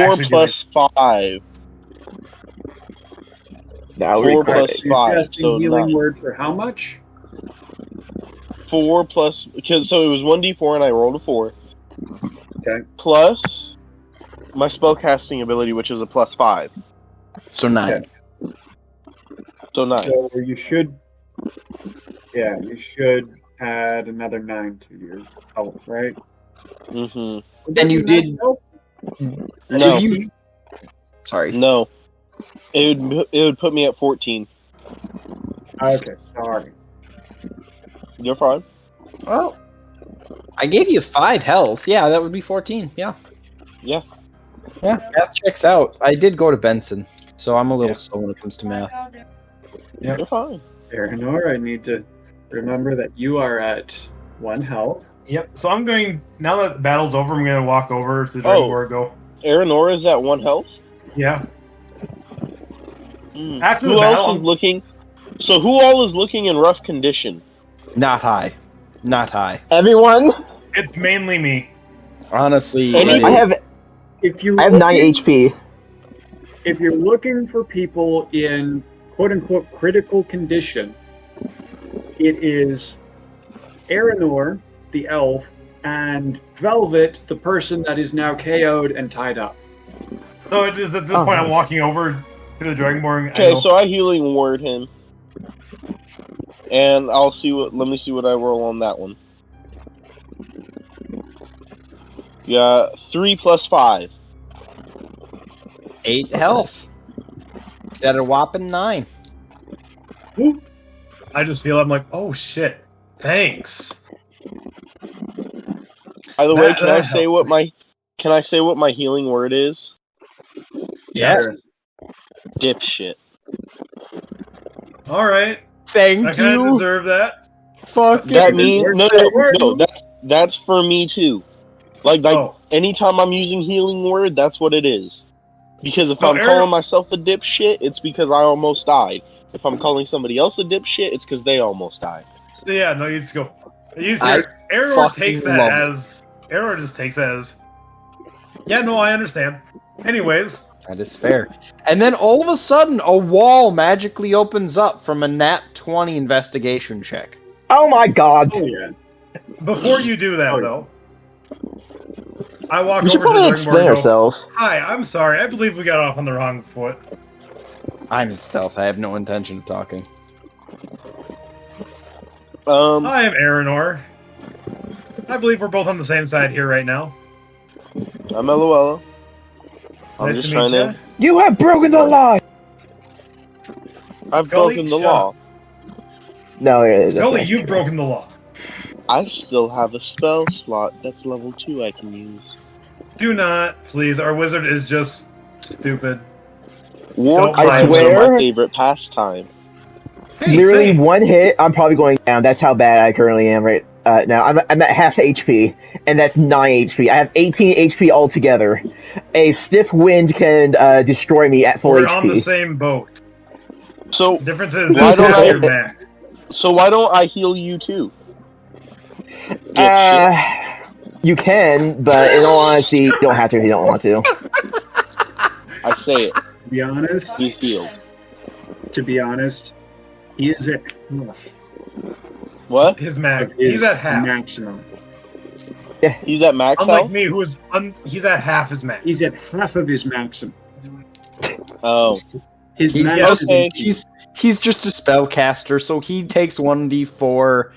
4 plus 5. Now 4 plus So you're 5, casting so healing 9. word for how much? 4 plus, because so it was 1d4 and I rolled a 4. Okay. Plus my spellcasting ability, which is a plus 5. So 9. Okay. So 9. So you should add another 9 to your health, right? Mm-hmm. And you did- No. Sorry. No. It would put me at 14. Okay, sorry. You're fine. Well, I gave you 5 health. Yeah, that would be 14. Yeah. Yeah. Yeah, math checks out. I did go to Benson, so I'm a little slow when it comes to math. You're fine. Eleanor, I need to remember that you are at 1 health. Yep. So I'm going, now that the battle's over, I'm going to walk over to the Dragonborn and go, Aranora is at 1 health? yeah. Who After the battle, else is looking? So who all is looking in rough condition? Not high. Not high. Everyone, it's mainly me. Honestly, I have If you 9 HP. If you're looking for people in quote unquote critical condition, it is Aranor, the elf, and Velvet, the person that is now KO'd and tied up. So it is at this point I'm walking over to the Dragonborn. Okay, so I healing word him. And I'll see let me see what I roll on that one. Yeah, 3 plus 5. 8 health. Is that a whopping 9? I just feel, I'm like, oh shit, thanks. By the way, That- can I that say what my healing word is? Yes. Dipshit. Alright, I Thank kind of you. deserve that. Fucking That means no, that's for me too. Like Oh. anytime I'm using healing word, that's what it is. Because if No, I'm calling myself a dipshit, it's because I almost died. If I'm calling somebody else a dipshit, it's because they almost died. So yeah, no, you just go. I Aranor fucking takes that love it. as. Aranor just takes that as. Yeah, no, I understand. Anyways, That is fair. And then all of a sudden, a wall magically opens up from a nat 20 investigation check. Oh my god. Oh yeah. before you do that, though, I walk We should over to probably the Dragonborn explain and go, ourselves. Hi, I'm sorry. I believe we got off on the wrong foot. I'm in stealth. I have no intention of talking. I am Aranor. I believe we're both on the same side here right now. I'm LOL. I'm Nice just to trying meet to. ya. You have broken the law! I've Scully, broken the shut law. up. No, it is. Scully, you've broken the law. I still have a spell slot that's level 2 I can use. Do not, please. Our wizard is just stupid. War Don't crimes I are swear- my favorite pastime. Hey, Literally same. one hit, I'm probably going down. That's how bad I currently am right now. I'm at half HP, and that's 9 HP. I have 18 HP altogether. A stiff wind can destroy me at full We're HP. on the same boat. So The difference is Why don't I- you're max. why don't I heal you too? You can, but in all honesty, you don't have to if you don't want to. I say it. To be honest, He's healed. he is at half What? His of max. his He's at half. maximum. He's at max Unlike health? me, who is he's at half his max. He's at half of his maximum. Oh. His He's max just, is okay. he's just a spellcaster, so he takes 1d4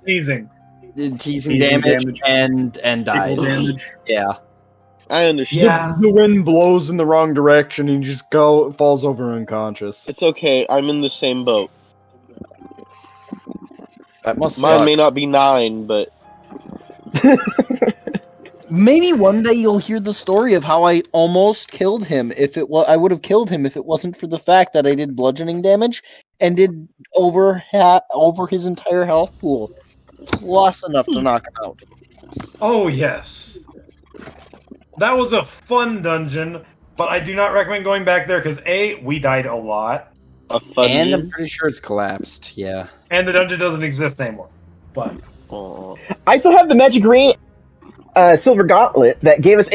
sneezing. teasing Teasing damage, damage. and dies. equal damage. Yeah. I understand. Yeah. The wind blows in the wrong direction and he just falls over unconscious. It's okay. I'm in the same boat. That must Mine suck. may not be 9, but Maybe one day you'll hear the story of how I almost killed him. I would have killed him if it wasn't for the fact that I did bludgeoning damage and did over his entire health pool, plus enough to knock him out. Oh yes. That was a fun dungeon, but I do not recommend going back there because A, we died a lot, a fun And I'm game. pretty sure it's collapsed. Yeah. and the dungeon doesn't exist anymore. But Aw. I still have the magic ring silver gauntlet that gave us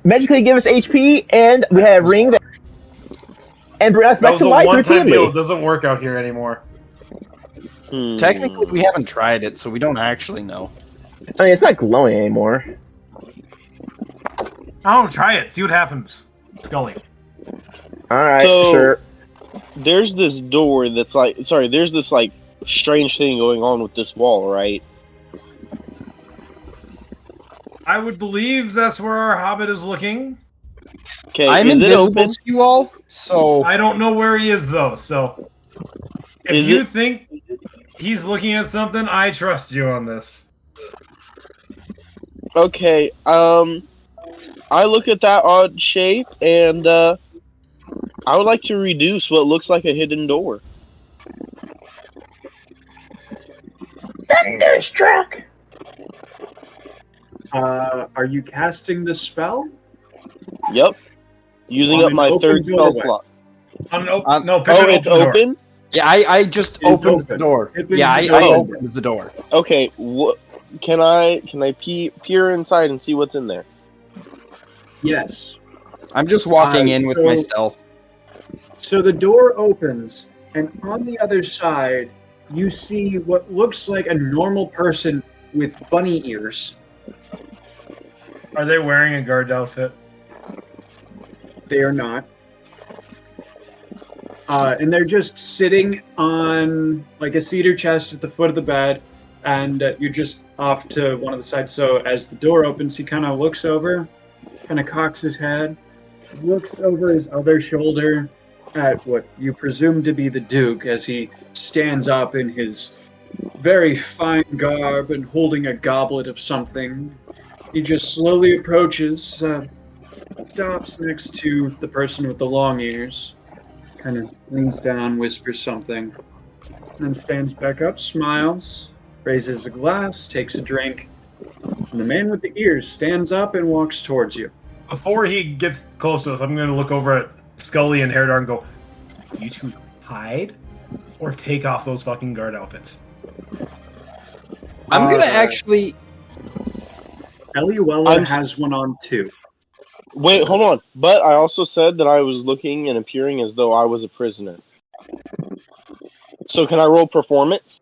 magically gave us HP, and we had a ring that and brought us That back was to a life one-time deal. It repeatedly. doesn't work out here anymore. Technically, we haven't tried it, so we don't actually know. I mean, it's not glowing anymore. Oh, try it. See what happens. Scully. All right, So- sure. There's this door that's like, sorry, there's this like strange thing going on with this wall, right? I would believe that's where our hobbit is looking. Okay, I'm is it invisible open? to you all, so I don't know where he is, though, so... If Is you it- think he's looking at something, I trust you on this. Okay, I look at that odd shape, and I would like to reduce what looks like a hidden door. Thunderstruck. Are you casting the spell? Yep. Using On up an my open third spell doorway. slot. No, pick Oh, an it's open door. open? yeah, I just It's opened the open. door. It is Yeah, I open. opened the door. Okay, can I peer inside and see what's in there? Yes. I'm just walking in with my so- stealth. So the door opens, and on the other side, you see what looks like a normal person with bunny ears. Are they wearing a guard outfit? They are not. And they're just sitting on like a cedar chest at the foot of the bed, and you're just off to one of the sides. So as the door opens, he kind of looks over, kind of cocks his head, looks over his other shoulder at what you presume to be the Duke as he stands up in his very fine garb and holding a goblet of something. He just slowly approaches, stops next to the person with the long ears, kind of leans down, whispers something, then stands back up, smiles, raises a glass, takes a drink, and the man with the ears stands up and walks towards you. Before he gets close to us, I'm going to look over at Scully and Haradar and go, you two hide or take off those fucking guard outfits. I'm gonna Uh, actually. Eliuela I'm- has one on too. Wait, hold on. But I also said that I was looking and appearing as though I was a prisoner. So can I roll performance?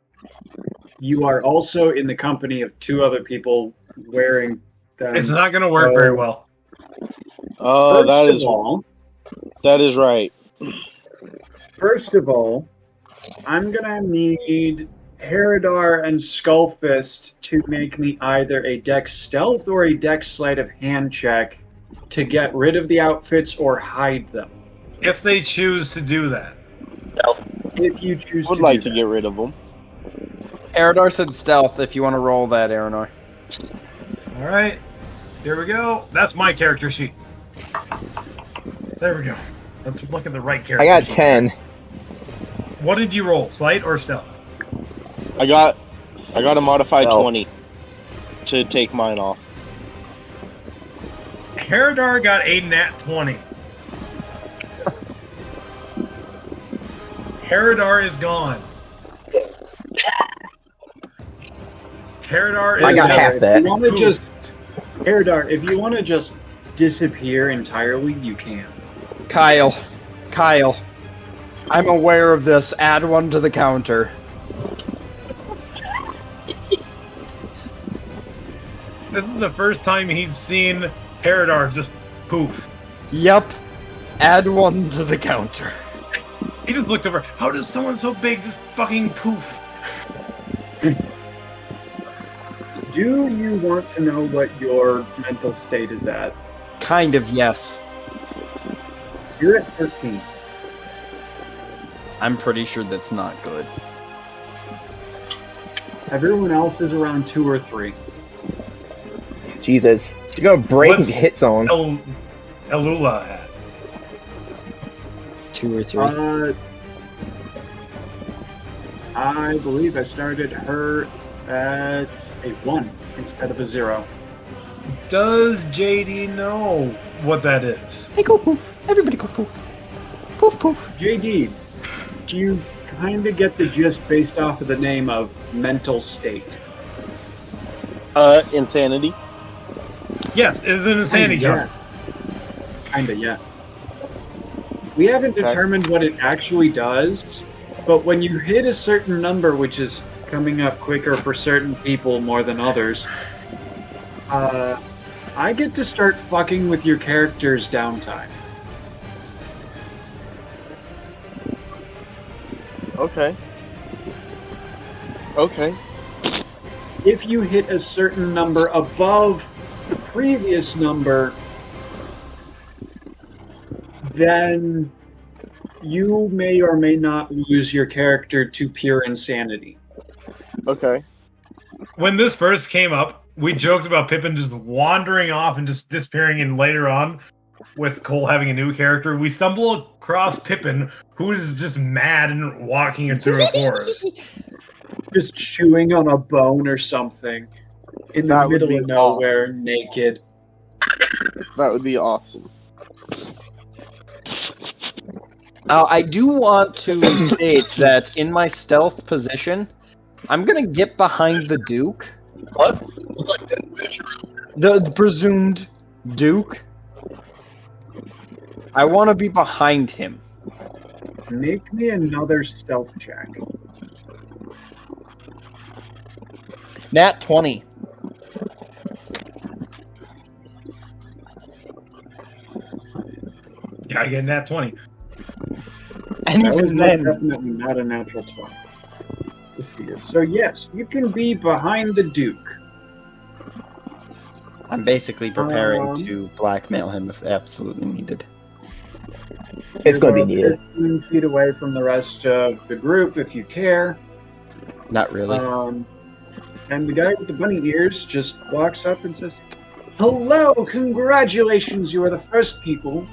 You are also in the company of two other people wearing them. It's not going to work very well. Oh, that is right. First of all, I'm gonna need Haradar and Skullfist to make me either a dex stealth or a dex sleight of hand check to get rid of the outfits or hide them. If they choose to do that. If you choose I would to like do to get rid of them. Eridar said stealth if you want to roll that, Aranor. All right. Here we go. That's my character sheet. There we go. Let's look at the right character I got sheet. 10. What did you roll? Sleight or stealth? I got a modified Well. 20 to take mine off. Haradar got a nat 20. Haradar is gone. Haradar is I got just half that. You want to poofed. just Haradar, if you want to just disappear entirely, you can. Kyle. I'm aware of this. Add one to the counter. This is the first time he's seen Haradar just poof. Yep. Add one to the counter. He just looked over. How does someone so big just fucking poof? Do you want to know what your mental state is at? Kind of, yes. You're at 13. I'm pretty sure that's not good. Everyone else is around 2 or 3. Jesus. You're gonna break What's- the hit zone. Elula had. 2 or 3. I believe I started her at a 1 instead of a 0. Does JD know what that is? Hey, go poof. Everybody go poof. Poof, poof. JD, do you kind of get the gist based off of the name of mental state? Insanity. Yes, it is an insanity Yeah. card. Kinda, yeah. We haven't determined what it actually does, but when you hit a certain number, which is coming up quicker for certain people more than others, I get to start fucking with your character's downtime. Okay. Okay. If you hit a certain number above the previous number, then you may or may not lose your character to pure insanity. Okay. When this first came up, we joked about Pippin just wandering off and just disappearing, and later on, with Cole having a new character, we stumble across Pippin, who is just mad and walking through a forest. Just chewing on a bone or something in the That would middle be of nowhere, naked. That would be awesome. I do want to state that in my stealth position, I'm gonna get behind the Duke. What? Looks like dead fish around. The presumed Duke. I want to be behind him. Make me another stealth check. Nat 20. Yeah, I get nat 20. And That was even then, definitely not a natural 20. Let's see here. So yes, you can be behind the Duke. I'm basically preparing Um, to blackmail him if absolutely needed. It's going to be You're needed. about 15 feet away from the rest of the group, if you care. Not really. And the guy with the bunny ears just walks up and says, "Hello, congratulations, you are the first people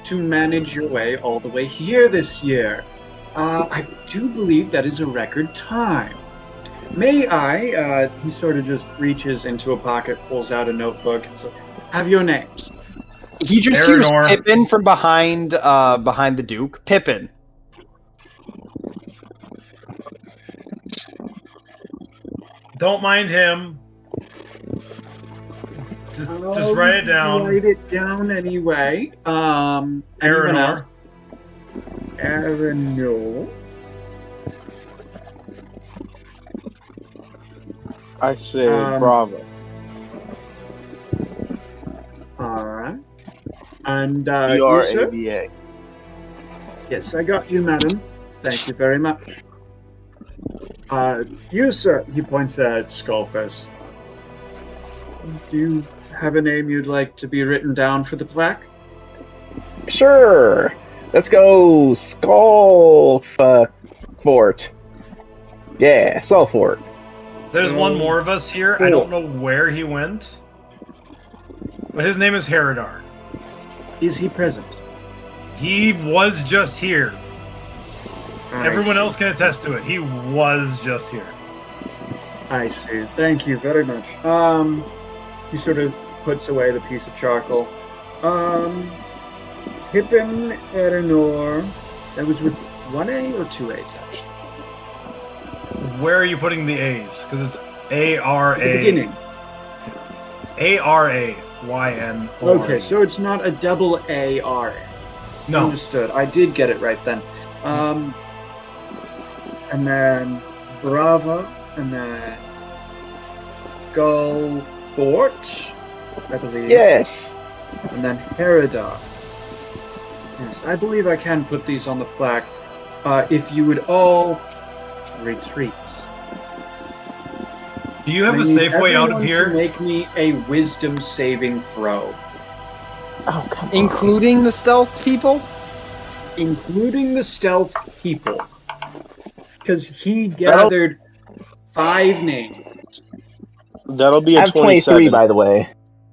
to manage your way all the way here this year. I do believe that is a record time. May I," he sort of just reaches into a pocket, pulls out a notebook, and says, "have your names." He just hears Aranor. Pippin from behind the Duke. Pippin. Don't mind him. Just write it down. Write it down anyway. Anyone else? Aranor. Aranor. I say Bravo. bravo. Alright. And you, sir? B-R-A-V-A. Yes, I got you, madam. Thank you very much. You, sir, he points at Skullfest. Do you have a name you'd like to be written down for the plaque? Sure. Let's go Skull Fort. Yeah, Skull Fort. There's one more of us here. I don't know where he went. But his name is Herodar. Is he present? He was just here. Everyone else can attest to it. He was just here. I see. Thank you very much. He sort of puts away the piece of charcoal. Pippin Aranor. That was with one A or two A's, actually? Where are you putting the A's? Because it's A-R-A. At the beginning. A-R-A-Y-N. Okay, so it's not a double A-R. No. Understood. I did get it right then. And then Brava, and then Skull Fort, I believe. Yes. And then Herodar. Yes, I believe I can put these on the plaque. If you would all retreat. Do you have I a need safe way out of everyone to here? Make me a wisdom saving throw. Oh, come on. Including the stealth people? Including the stealth people. Because he gathered 5 names. That'll be I a have 23, 27. by the way.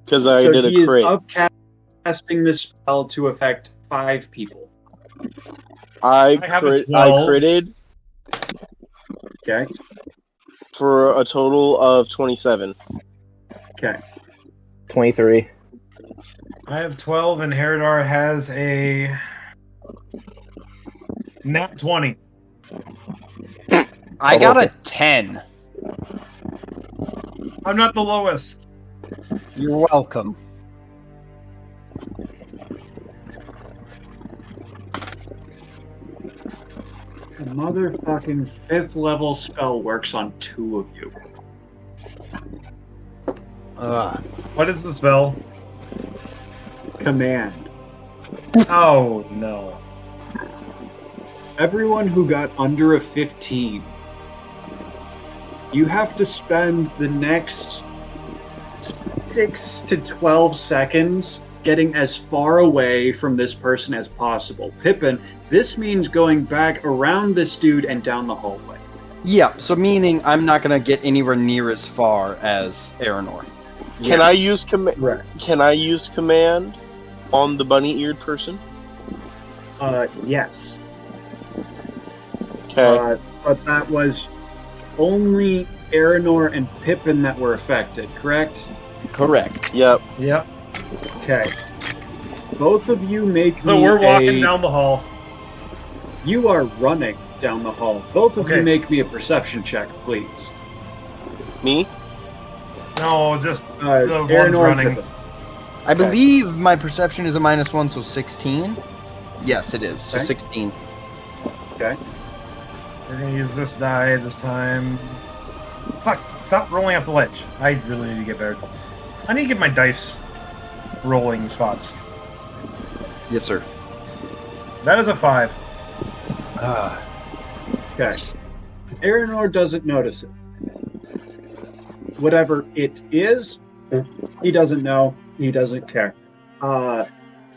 Because I So did he a is crit. upcasting this spell to affect 5 people. I I have a 12. critted Okay? for a total of 27. Okay. 23. I have 12, and Herodar has a nat 20. I got a 10. I'm not the lowest. You're welcome. A motherfucking 5th level spell works on 2 of you. What is the spell? Command. Oh no. Everyone who got under a 15, you have to spend the next 6 to 12 seconds getting as far away from this person as possible. Pippin, this means going back around this dude and down the hallway. Yeah, so meaning I'm not gonna get anywhere near as far as Aranor. Can I use command? Right. Can I use command on the bunny-eared person? Yes. Okay. But that was only Aranor and Pippin that were affected, correct? Correct. Yep. Yep. Okay. Both of you make So me we're walking down the hall. You are running down the hall. Both of Okay. you make me a perception check, please. Me? No, just the Aranor one's and running. Pippin. I believe my perception is a -1, so 16. Yes, it is. So Okay. 16. Okay. We're gonna use this die this time. Fuck! Stop rolling off the ledge. I really need to get better. I need to get my dice rolling spots. Yes, sir. That is a 5. Okay. Aranor doesn't notice it. Whatever it is, he doesn't know. He doesn't care.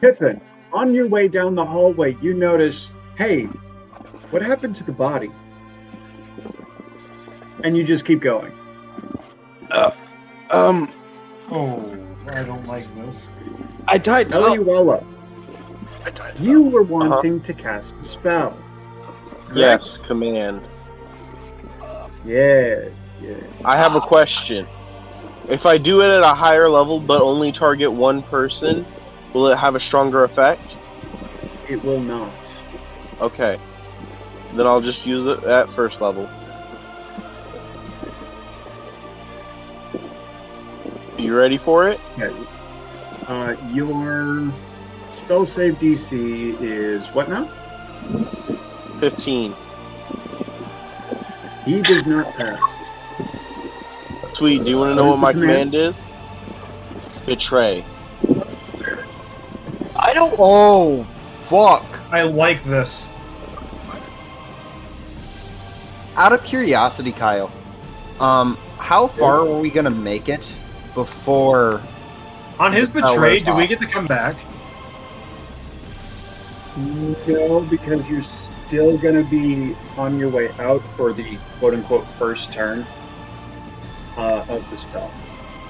Pippin, on your way down the hallway, you notice, hey, what happened to the body? And you just keep going. Oh, I don't like this. I died. Eliuela, I died. you were wanting to cast a spell. Yes, command. Yes, yes. I have a question. If I do it at a higher level but only target one person, will it have a stronger effect? It will not. Okay. Then I'll just use it at first level. You ready for it? Okay. Your spell save DC is what now? 15. He does not pass. Sweet. Do you want to know what my command is? Betray. I don't. Oh, fuck. I like this. Out of curiosity, Kyle, how far were we gonna make it before? On his Oh, betray, it's do we off. get to come back? No, because you're still going to be on your way out for the quote-unquote first turn of the spell.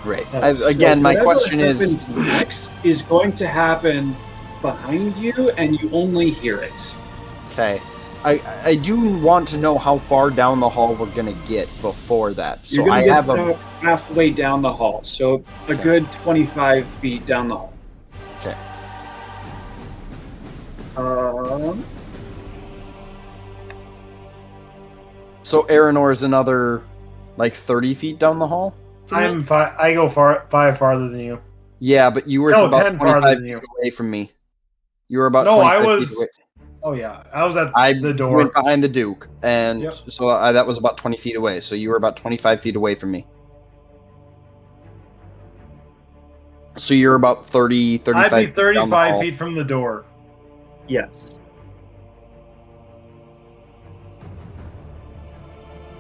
Great. So Again, my whatever question is. happens next is going to happen behind you, and you only hear it. Okay. I do want to know how far down the hall we're gonna get before that. So You're I going to have get a. about halfway down the hall, so a Okay. good 25 feet down the hall. Okay. So Aranor is another, like 30 feet down the hall. I go 5 farther than you. Yeah, but you were No, about 10 farther 25 than feet you. away from me. You were about No, 25 I feet was. away. Oh yeah, I was at I the door. went behind the Duke, and Yep. so that was about 20 feet away. So you were about 25 feet away from me. So you're about 30, 35 I'd be feet down the 35 hall. feet from the door. Yes.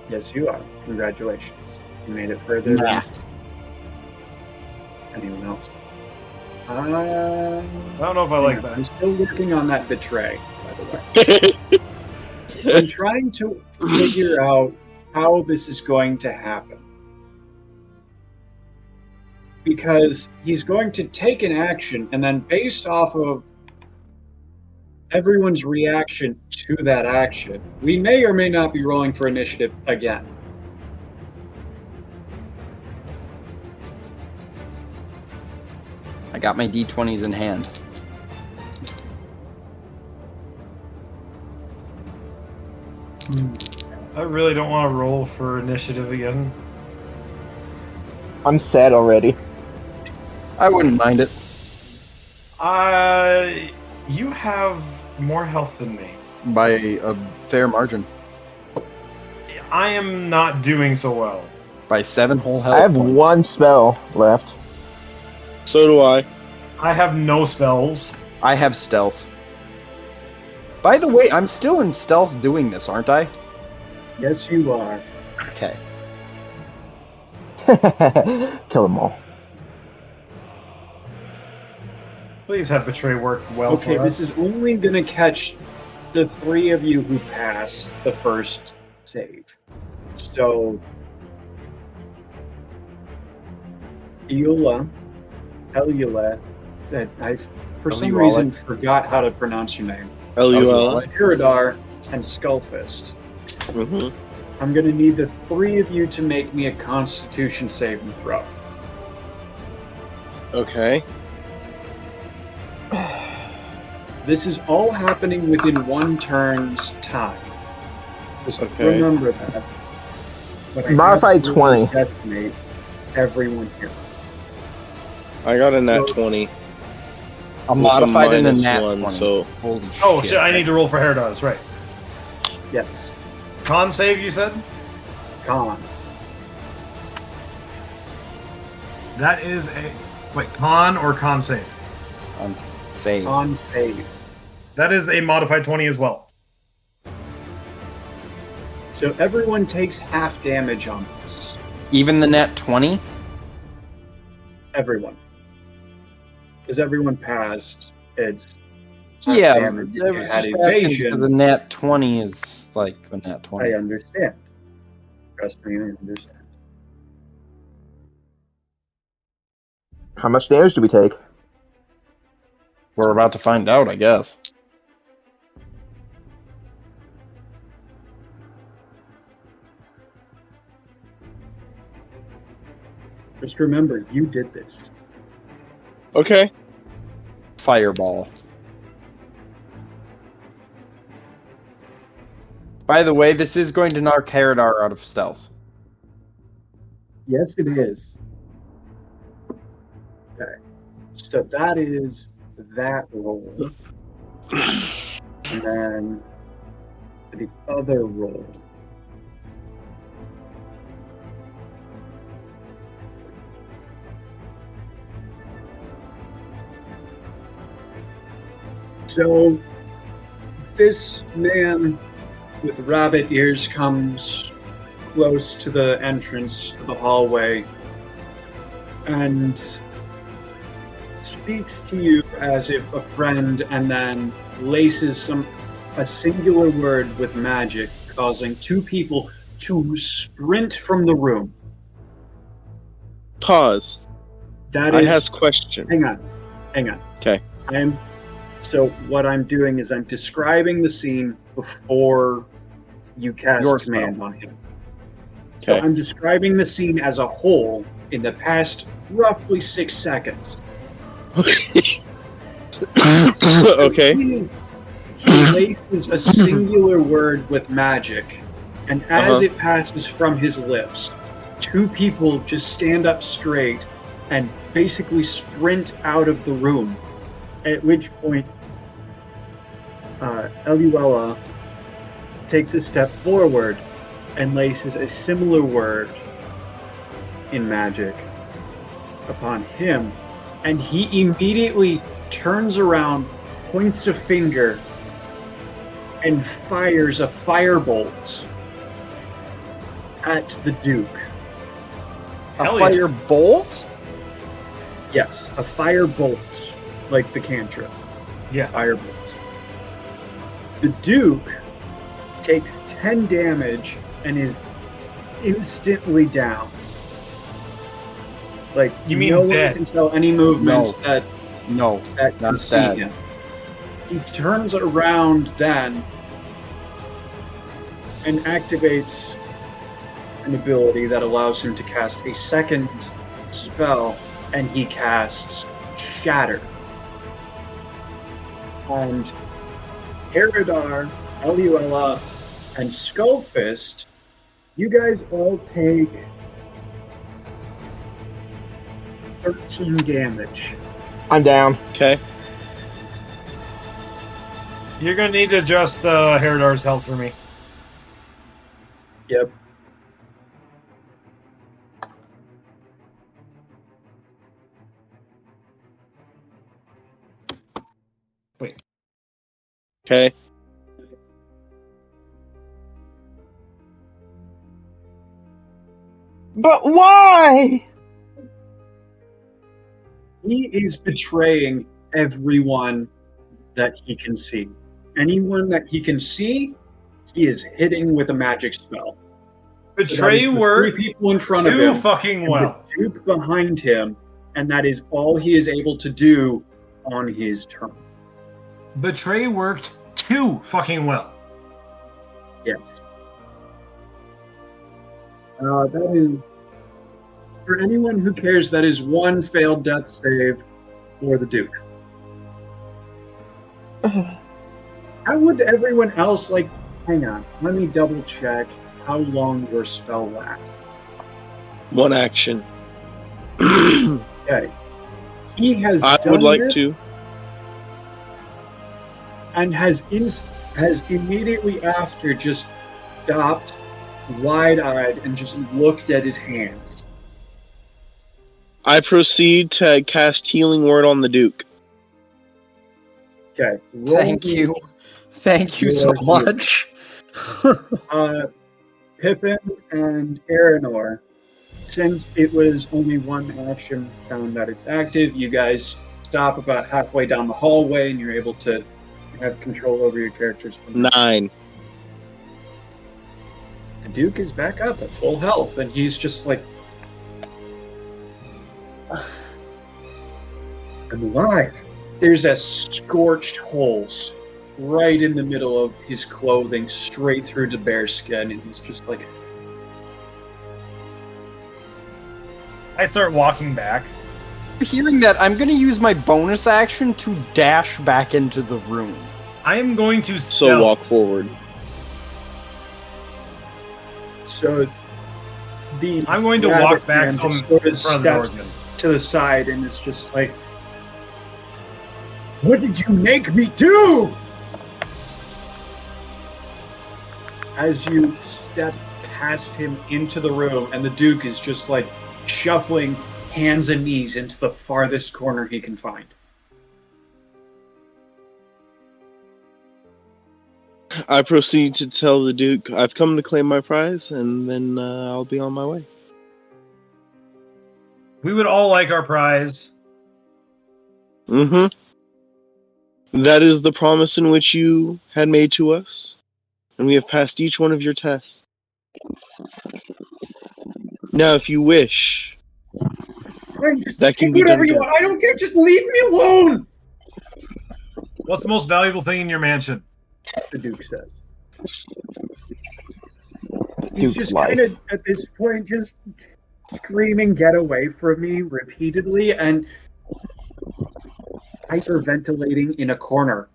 Yes, you are. Congratulations. You made it further than Math. anyone else. I don't know if I like I'm that. still working on that betray, by the way. I'm trying to figure out how this is going to happen. Because he's going to take an action, and then based off of everyone's reaction to that action, we may or may not be rolling for initiative again. I got my D20s in hand. I really don't want to roll for initiative again. I'm sad already. I wouldn't mind it. You have more health than me. By a fair margin. I am not doing so well. By 7 whole health I have points. 1 spell left. So do I. I have no spells. I have stealth. By the way, I'm still in stealth doing this, aren't I? Yes, you are. Okay. Kill them all. Please have betray work well Okay, for this us. is only going to catch the 3 of you who passed the first save. So, Elula, that I for some Eluala. reason forgot how to pronounce your name. LUL. Iridar and Skullfist. Mm-hmm. I'm going to need the 3 of you to make me a Constitution saving throw. Okay. This is all happening within 1 turn's time. Just Okay. remember that. But I Modified have to 20. Estimate everyone here. I got a nat 20. A with modified and a minus nat 1, 20. so Holy Oh, shit. shit, I need to roll for Heradas, right. Yes. Con save, you said? Con. That is a... Wait, con or con save? Save. Con save. That is a modified 20 as well. So everyone takes half damage on this. Even the nat 20? Everyone. Because everyone passed. It's half Yeah, damage. I You was had just asking evasion. because a nat 20 is like a nat 20. I understand. Trust me, I understand. How much damage do we take? We're about to find out, I guess. Just remember, you did this. okay. Fireball. By the way, this is going to knock Herodar out of stealth. Yes, it is. Okay. So that is that roll. And then the other roll. So this man with rabbit ears comes close to the entrance of the hallway and speaks to you as if a friend, and then laces a singular word with magic, causing 2 people to sprint from the room. Pause. That I is. has question. Hang on. Okay. So what I'm doing is I'm describing the scene before you cast Your command spell. on him. So Okay. I'm describing the scene as a whole in the past roughly 6 seconds. Okay. He laces a singular word with magic, and as it passes from his lips, 2 people just stand up straight and basically sprint out of the room. At which point, Eluella takes a step forward and laces a similar word in magic upon him, and he immediately turns around, points a finger, and fires a firebolt at the Duke. A Hell yes. firebolt? Yes, a firebolt, like the cantrip. Yeah. Firebolt. The Duke takes 10 damage and is instantly down. Like, You mean no one dead? can tell any movements No. that No. can not see dead. him. He turns around then and activates an ability that allows him to cast a second spell, and he casts Shatter. And Herodar, Eluella, and Skullfist, you guys all take 13 damage. I'm down. Okay. You're gonna need to adjust Heridar's health for me. Yep. Okay. But why? He is betraying everyone that he can see. Anyone that he can see, he is hitting with a magic spell. Betray So that is the worked three people in front of too him, fucking and well. the Duke behind him, and that is all he is able to do on his turn. Betray worked too fucking well. Yes. That is, for anyone who cares, that is one failed death save for the Duke. How would everyone else, like, hang on, let me double check how long your spell lasts. One action. Okay. He has I done would like this to. and has immediately after just stopped wide-eyed and just looked at his hands. I proceed to cast Healing Word on the Duke. Okay. roll Thank me- you. Thank you so Your- much. Pippin and Aranor, since it was only one action found that it's active, you guys stop about halfway down the hallway and you're able to have control over your characters. From 9. The Duke is back up at full health, and he's just like, I'm alive. There's a scorched holes right in the middle of his clothing, straight through the bare skin, and he's just like, I start walking back. Hearing that, I'm going to use my bonus action to dash back into the room. I am going to So stealth. walk forward. so the I'm going to rabbit walk back man some just in sort front of of the door steps again. to the side and is just like, what did you make me do? As you step past him into the room, and the Duke is just like shuffling hands and knees into the farthest corner he can find. I proceed to tell the Duke I've come to claim my prize, and then I'll be on my way. We would all like our prize. Mm-hmm. That is the promise in which you had made to us, and we have passed each one of your tests. Now, if you wish, Fine, just That can take be whatever done you good. want. I don't care. Just leave me alone. What's the most valuable thing in your mansion? The Duke says. He's Duke's just life. kind of at this point just screaming, "Get away from me!" repeatedly and hyperventilating in a corner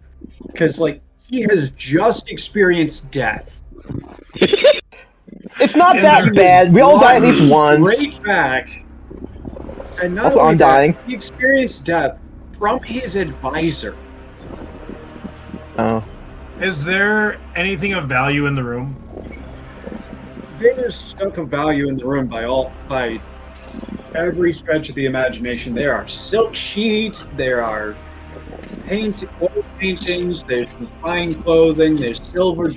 because, like, he has just experienced death. It's not And that there bad. We all die at least once. Straight back. And not Also, only I'm that, dying. he experienced death from his advisor. Oh. Is there anything of value in the room? There's stuff of value in the room by every stretch of the imagination. There are silk sheets, there are oil paintings, there's some fine clothing, there's silver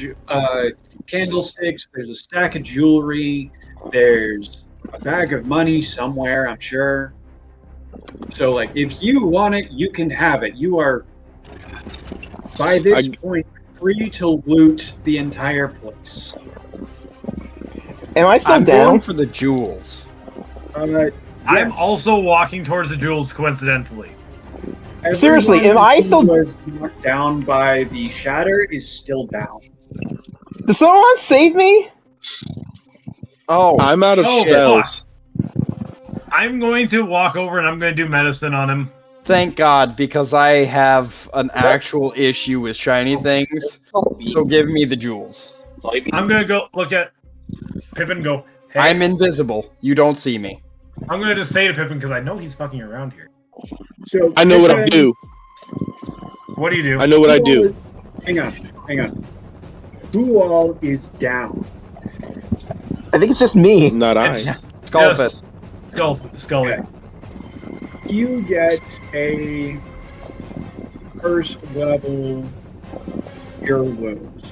candlesticks, there's a stack of jewelry, there's a bag of money somewhere, I'm sure. So, like, if you want it, you can have it. You are, by this point, free to loot the entire place. Am I still I'm down? going for the jewels. I'm also walking towards the jewels, coincidentally. Seriously, am I still- who was knocked down by the shatter is still down. Does someone save me? Oh, I'm out of Oh, spells. I'm going to walk over and I'm going to do medicine on him. thank God, because I have an actual issue with shiny things. So give me the jewels. I'm going to go look at Pippin and go, hey, I'm invisible. You don't see me. I'm going to just say to Pippin because I know he's fucking around here. So I know what I Pippin, do. What do you do? I know what I do. Hang on. Who all is down? I think it's just me. Not I. It's Skullfist. Scully. Okay. You get a first level cure wounds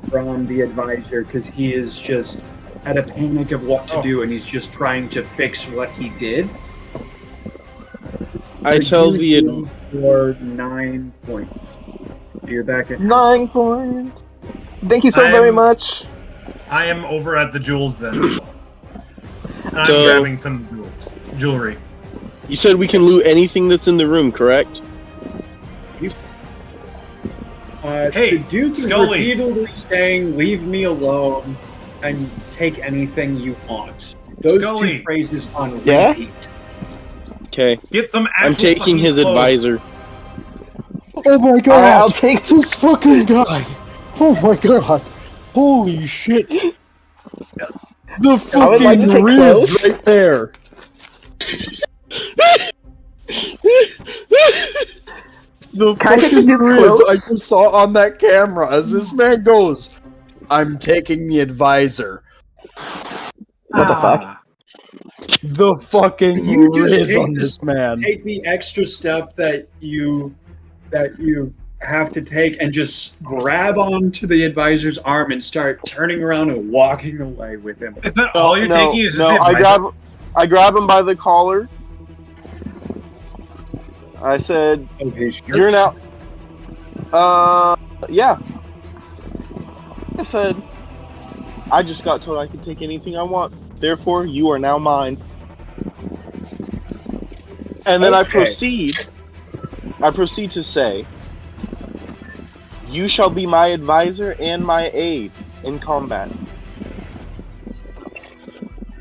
from the advisor because he is just at a panic of what to do and he's just trying to fix what he did. I tell the for 9 points. You're back at 9 points. Thank you so very much. I am over at the jewels then. And I'm So- grabbing some jewelry. You said we can loot anything that's in the room, correct? Hey, the Duke is Scully. repeatedly saying, "Leave me alone," and take anything you want. Those Scully. two phrases on Yeah? repeat. Okay. Get some actual I'm taking fucking his clothes. advisor. Oh my I'll god! take. This fucking guy! Oh my god! Holy shit! The I would like to fucking take Riz clothes. right there! The Can I take the fucking Duke's Riz clothes? I just saw on that camera as this man goes, I'm taking the advisor. What the fuck? Ah. The fucking You just Riz take on this- this man. Take the extra step that you have to take and just grab onto the advisor's arm and start turning around and walking away with him. Is that all you're taking? Is just no, the advisor? I grab him by the collar. I said, Okay, sure. "You're now." Yeah. I said, "I just got told I could take anything I want. Therefore, you are now mine." And then I Okay. proceed to say, "You shall be my advisor and my aide in combat."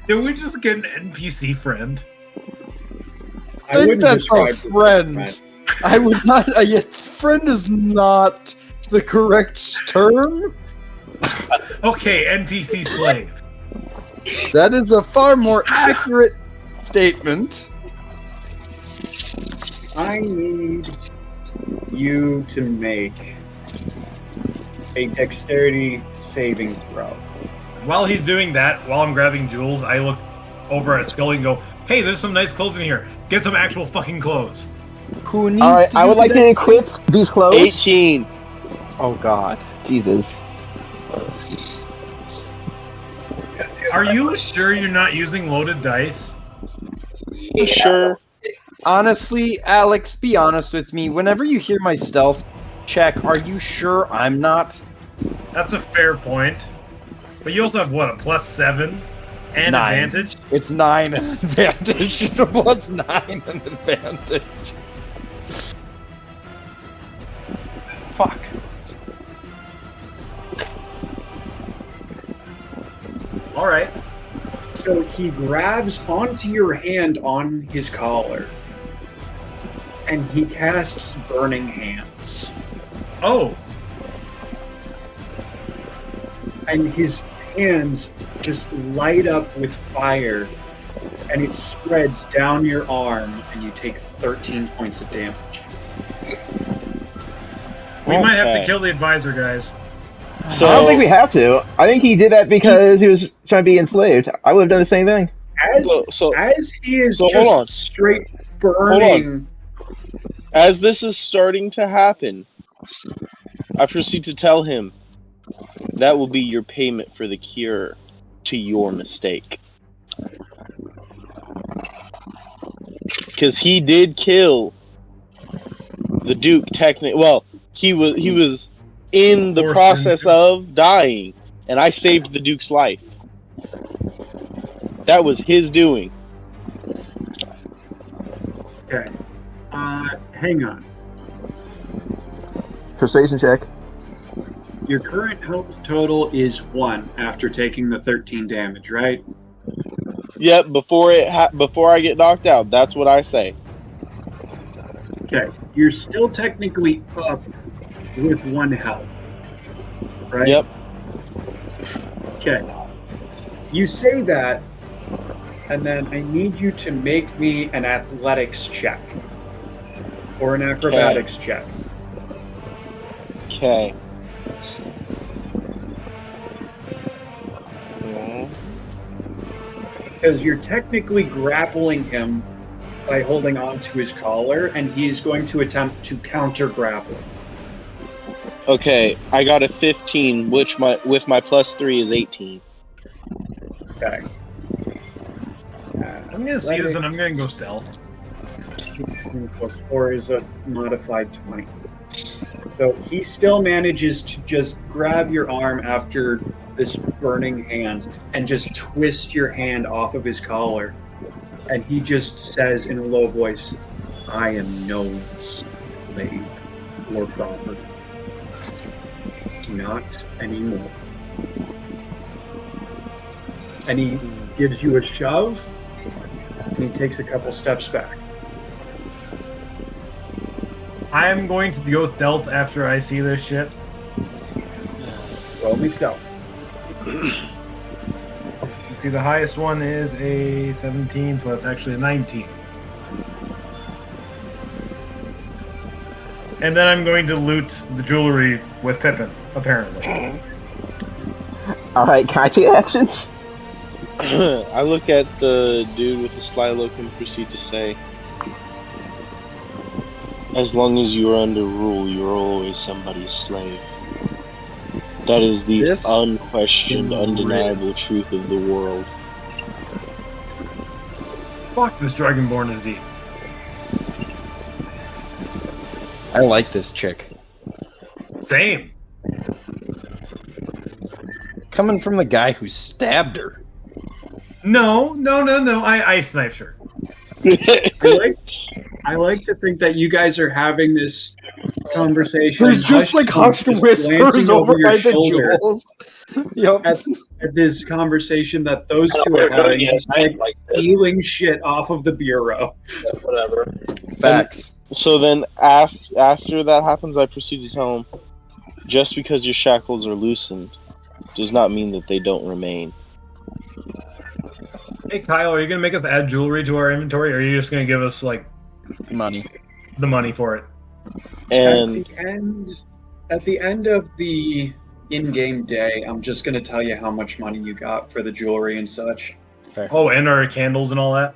Did we just get an NPC friend? I think wouldn't that's a describe this as friend. I would not. Friend is not the correct term. Okay, NPC slave. That is a far more accurate statement. I need you to make a dexterity saving throw. While he's doing that, while I'm grabbing jewels, I look over at Scully and go, "Hey, there's some nice clothes in here. Get some actual fucking clothes." Who needs Alright, to I would do like to that? equip these clothes. 18. Oh god. Jesus. Are you sure you're not using loaded dice? Sure. Honestly, Alex, be honest with me. Whenever you hear my stealth check, are you sure I'm not? That's a fair point. But you also have, what, a +7 and 9. advantage? It's 9 an advantage. Plus 9 an advantage. Fuck. Alright. So he grabs onto your hand on his collar, and he casts Burning Hands. Oh, And his hands just light up with fire, and it spreads down your arm, and you take 13 points of damage. we might have to Okay. kill the advisor, guys. So, I don't think we have to. I think he did that because he was trying to be enslaved. I would have done the same thing. As he is so hold on. just straight burning. as this is starting to happen, I proceed to tell him that will be your payment for the cure to your mistake. Because he did kill the Duke. Technically, well, he was in the Forced process into- of dying, and I saved the Duke's life. That was his doing. Okay. Hang on. Persuasion check. Your current health total is 1 after taking the 13 damage, right? Yep. Before I get knocked out, that's what I say. Okay. You're still technically up with 1 health, right? Yep. Okay. You say that, and then I need you to make me an athletics check. Or an acrobatics check. Okay. Yeah. Because you're technically grappling him by holding on to his collar, and he's going to attempt to counter grapple. Okay, I got a 15, which with my +3 is 18. Okay. I'm gonna see this and I'm gonna go stealth. 16 plus 4 is a modified 20. So he still manages to just grab your arm after this burning hand and just twist your hand off of his collar. And he just says in a low voice, "I am no slave or property. Not anymore." And he gives you a shove, and he takes a couple steps back. I am going to go stealth after I see this shit. Roll me stealth. You see, the highest one is a 17, so that's actually a 19. And then I'm going to loot the jewelry with Pippin, apparently. Alright, can I take actions? I look at the dude with the sly look and proceed to say, "As long as you are under rule, you are always somebody's slave. That is the This unquestioned, is undeniable truth of the world." Fuck this Dragonborn is deep. I like this chick. Same. Coming from the guy who stabbed her. No. I sniped her. I like to think that you guys are having this conversation. There's just like hushed just whispers glancing over your by the shoulder jewels. Yep. at this conversation that those I don't two are wanna go to having, the just night like this. stealing shit off of the bureau. Yeah, whatever. Facts. So then, after that happens, I proceed to tell him, "Just because your shackles are loosened does not mean that they don't remain." Hey Kyle, are you gonna make us add jewelry to our inventory, or are you just gonna give us like Money. the money for it? And At the end of the in-game day, I'm just going to tell you how much money you got for the jewelry and such. Fair. Oh, and our candles and all that.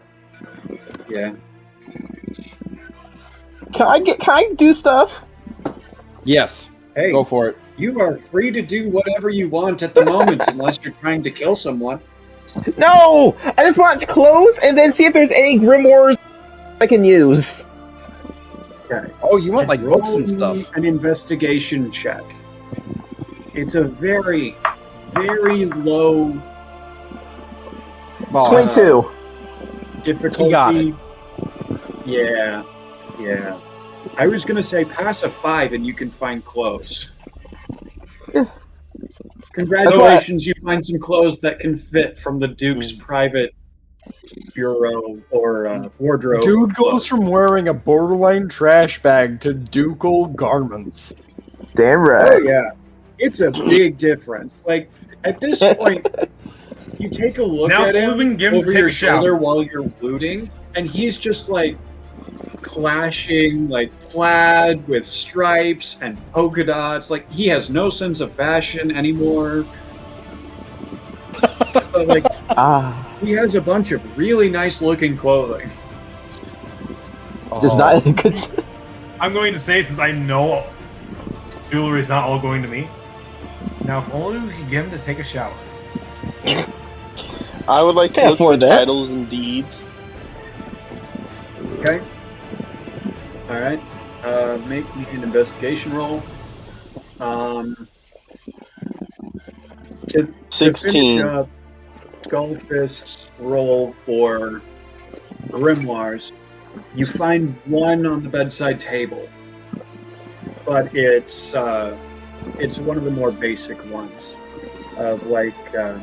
Yeah. Can I do stuff? Yes. Hey, Go for it. you are free to do whatever you want at the moment, unless you're trying to kill someone. No! I just want clothes and then see if there's any grimoires I can use. Okay. Oh, you want like books and Roll stuff. An investigation check. It's a very, very low Oh, 22. difficulty. He got it. Yeah. I was gonna say pass a 5 and you can find clothes. Yeah. Congratulations, you find some clothes that can fit from the Duke's private bureau or wardrobe. Dude goes from wearing a borderline trash bag to ducal garments. Damn Oh right. yeah, it's a big difference. Like at this point, you take a look Now at him moving, give him over take your a shower. shoulder while you're looting, and he's just like clashing like plaid with stripes and polka dots. Like he has no sense of fashion anymore. But like he has a bunch of really nice looking clothing. Just not good. I'm going to say, since I know jewelry is not all going to me, now if only we could get him to take a shower. I would like to Can't look for afford that. titles and deeds. Okay. All right. Make me an investigation roll. To 16. finish up Skullfist's roll for grimoires, you find one on the bedside table, but it's one of the more basic ones, of like oh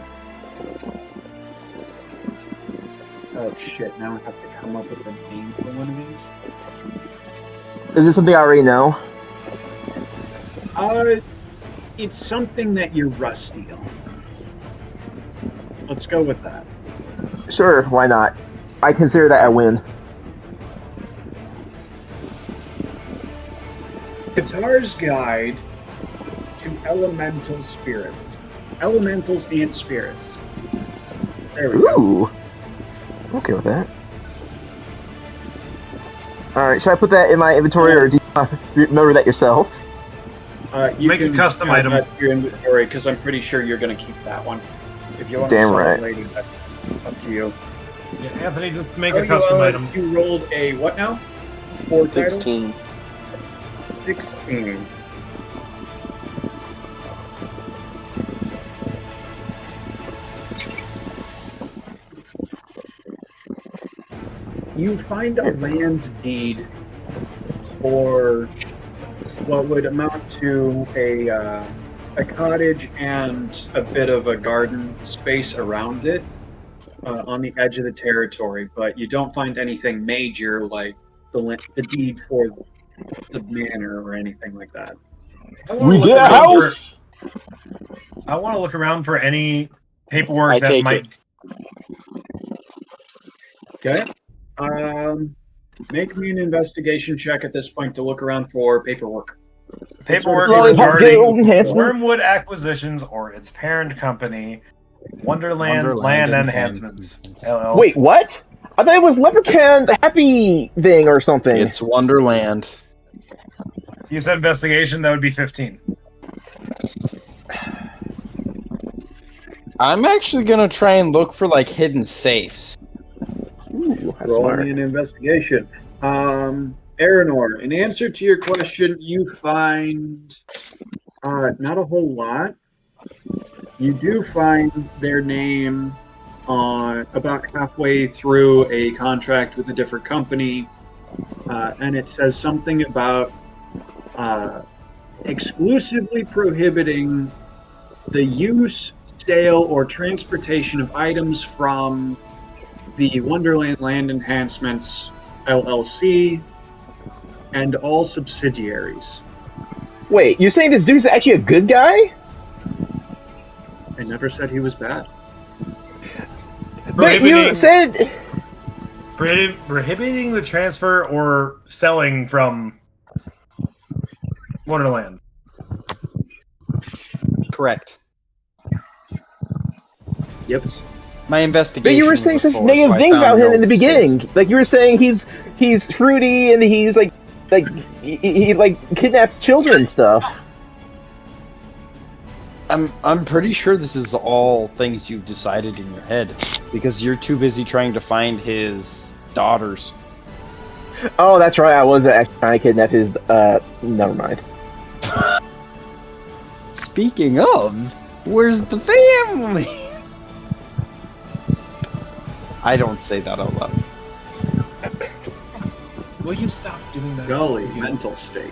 shit! Now I have to come up with a name for one of these. Is this something I already know? It's something that you're rusty on. Let's go with that. Sure, why not? I consider that a win. Qatar's Guide to elemental spirits. Elementals and spirits. There we go. Ooh. I'm okay with that. Alright, should I put that in my inventory, or do you remember that yourself? You Make a can custom add item. that to your inventory, because I'm pretty sure you're going to keep that one. If you want Damn to sell right. it later, that's up to you. Yeah, Anthony, just make Oh, a custom you, item. You rolled a what now? 4 titles? 16. 16. You find a land deed for what would amount to a cottage and a bit of a garden space around it on the edge of the territory, but you don't find anything major like the deed for the manor or anything like that. We get a house! I want to look around for any paperwork I that take might. Okay. Make me an investigation check at this point to look around for paperwork. Paperwork Lollipop Guild regarding enhancement. Wormwood Acquisitions or its parent company, Wonderland Land Enhancements. LLC. Wait, what? I thought it was Leprechaun, the happy thing or something. It's Wonderland. You said investigation, that would be 15. I'm actually gonna try and look for like hidden safes. Ooh, that's Roll smart. me an investigation. Aranor, in answer to your question, you find not a whole lot. You do find their name about halfway through a contract with a different company, and it says something about exclusively prohibiting the use, sale, or transportation of items from the Wonderland Land Enhancements LLC and all subsidiaries. Wait, you're saying this dude's actually a good guy? I never said he was bad. But you said... Prohibiting the transfer or selling from Wonderland. Correct. Yep. My investigation. But you were was saying a such 4, negative so I things found about him no in the beginning. safes. Like you were saying he's fruity and he's like he like kidnaps children and stuff. I'm pretty sure this is all things you've decided in your head because you're too busy trying to find his daughters. Oh, that's right. I was actually trying to kidnap his. Never mind. Speaking of, where's the family? I don't say that out loud. Will you stop doing that? Golly, mental state.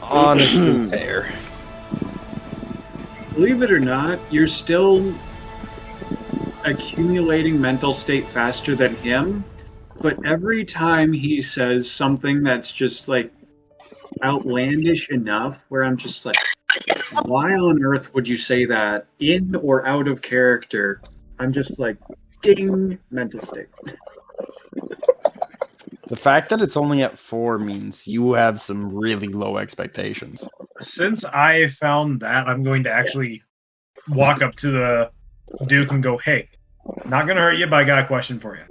Honestly fair. Believe it or not, you're still accumulating mental state faster than him, but every time he says something that's just like outlandish enough where I'm just like, why on earth would you say that in or out of character? I'm just like, ding, mental state. The fact that it's only at 4 means you have some really low expectations. Since I found that, I'm going to actually walk up to the Duke and go, hey, not going to hurt you, but I got a question for you.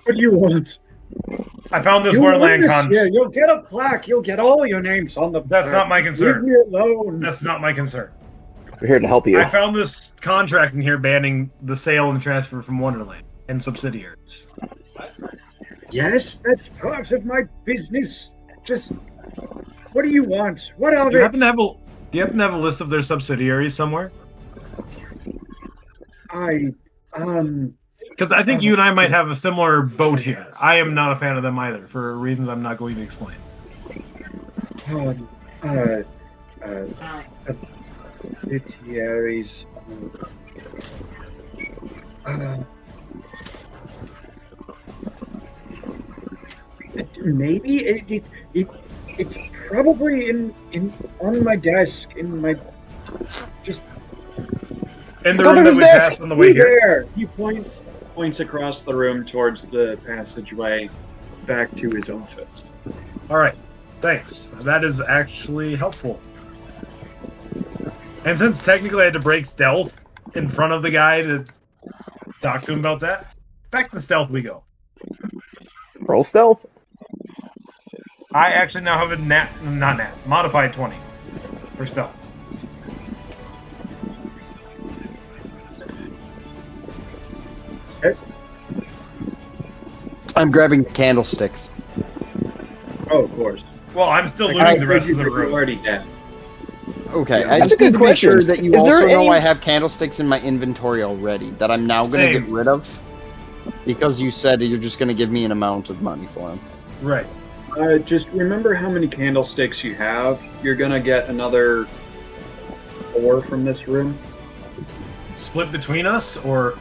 What do you want? I found this You Wonderland win this con. year. You'll get a plaque. You'll get all your names on the That's plaque. not my concern. Leave me alone. That's not my concern. We're here to help you. I found this contract in here banning the sale and transfer from Wonderland and subsidiaries. Yes, that's part of my business. Just, what do you want? What of Do you it? happen to have a list of their subsidiaries somewhere? Because I think you and I might have a similar boat here. I am not a fan of them either, for reasons I'm not going to explain. Subsidiaries. Maybe it's probably in on my desk in my just In the Go room to that his we desk. passed on the way here. there. He points across the room towards the passageway. back to his office. All right, thanks. That is actually helpful. And since technically I had to break stealth in front of the guy to talk to him about that, back to stealth we go. Roll stealth. I actually now have a modified 20 for stealth. Okay. I'm grabbing candlesticks. Oh, of course. Well, I'm still looting the rest of the You're room. already dead. Okay, I That's just a need good to make sure question. that you Is there also know any- I have candlesticks in my inventory already that I'm now going to Same. get rid of. Because you said you're just going to give me an amount of money for them. Right. Just remember how many candlesticks you have. You're gonna get another 4 from this room Split between us, or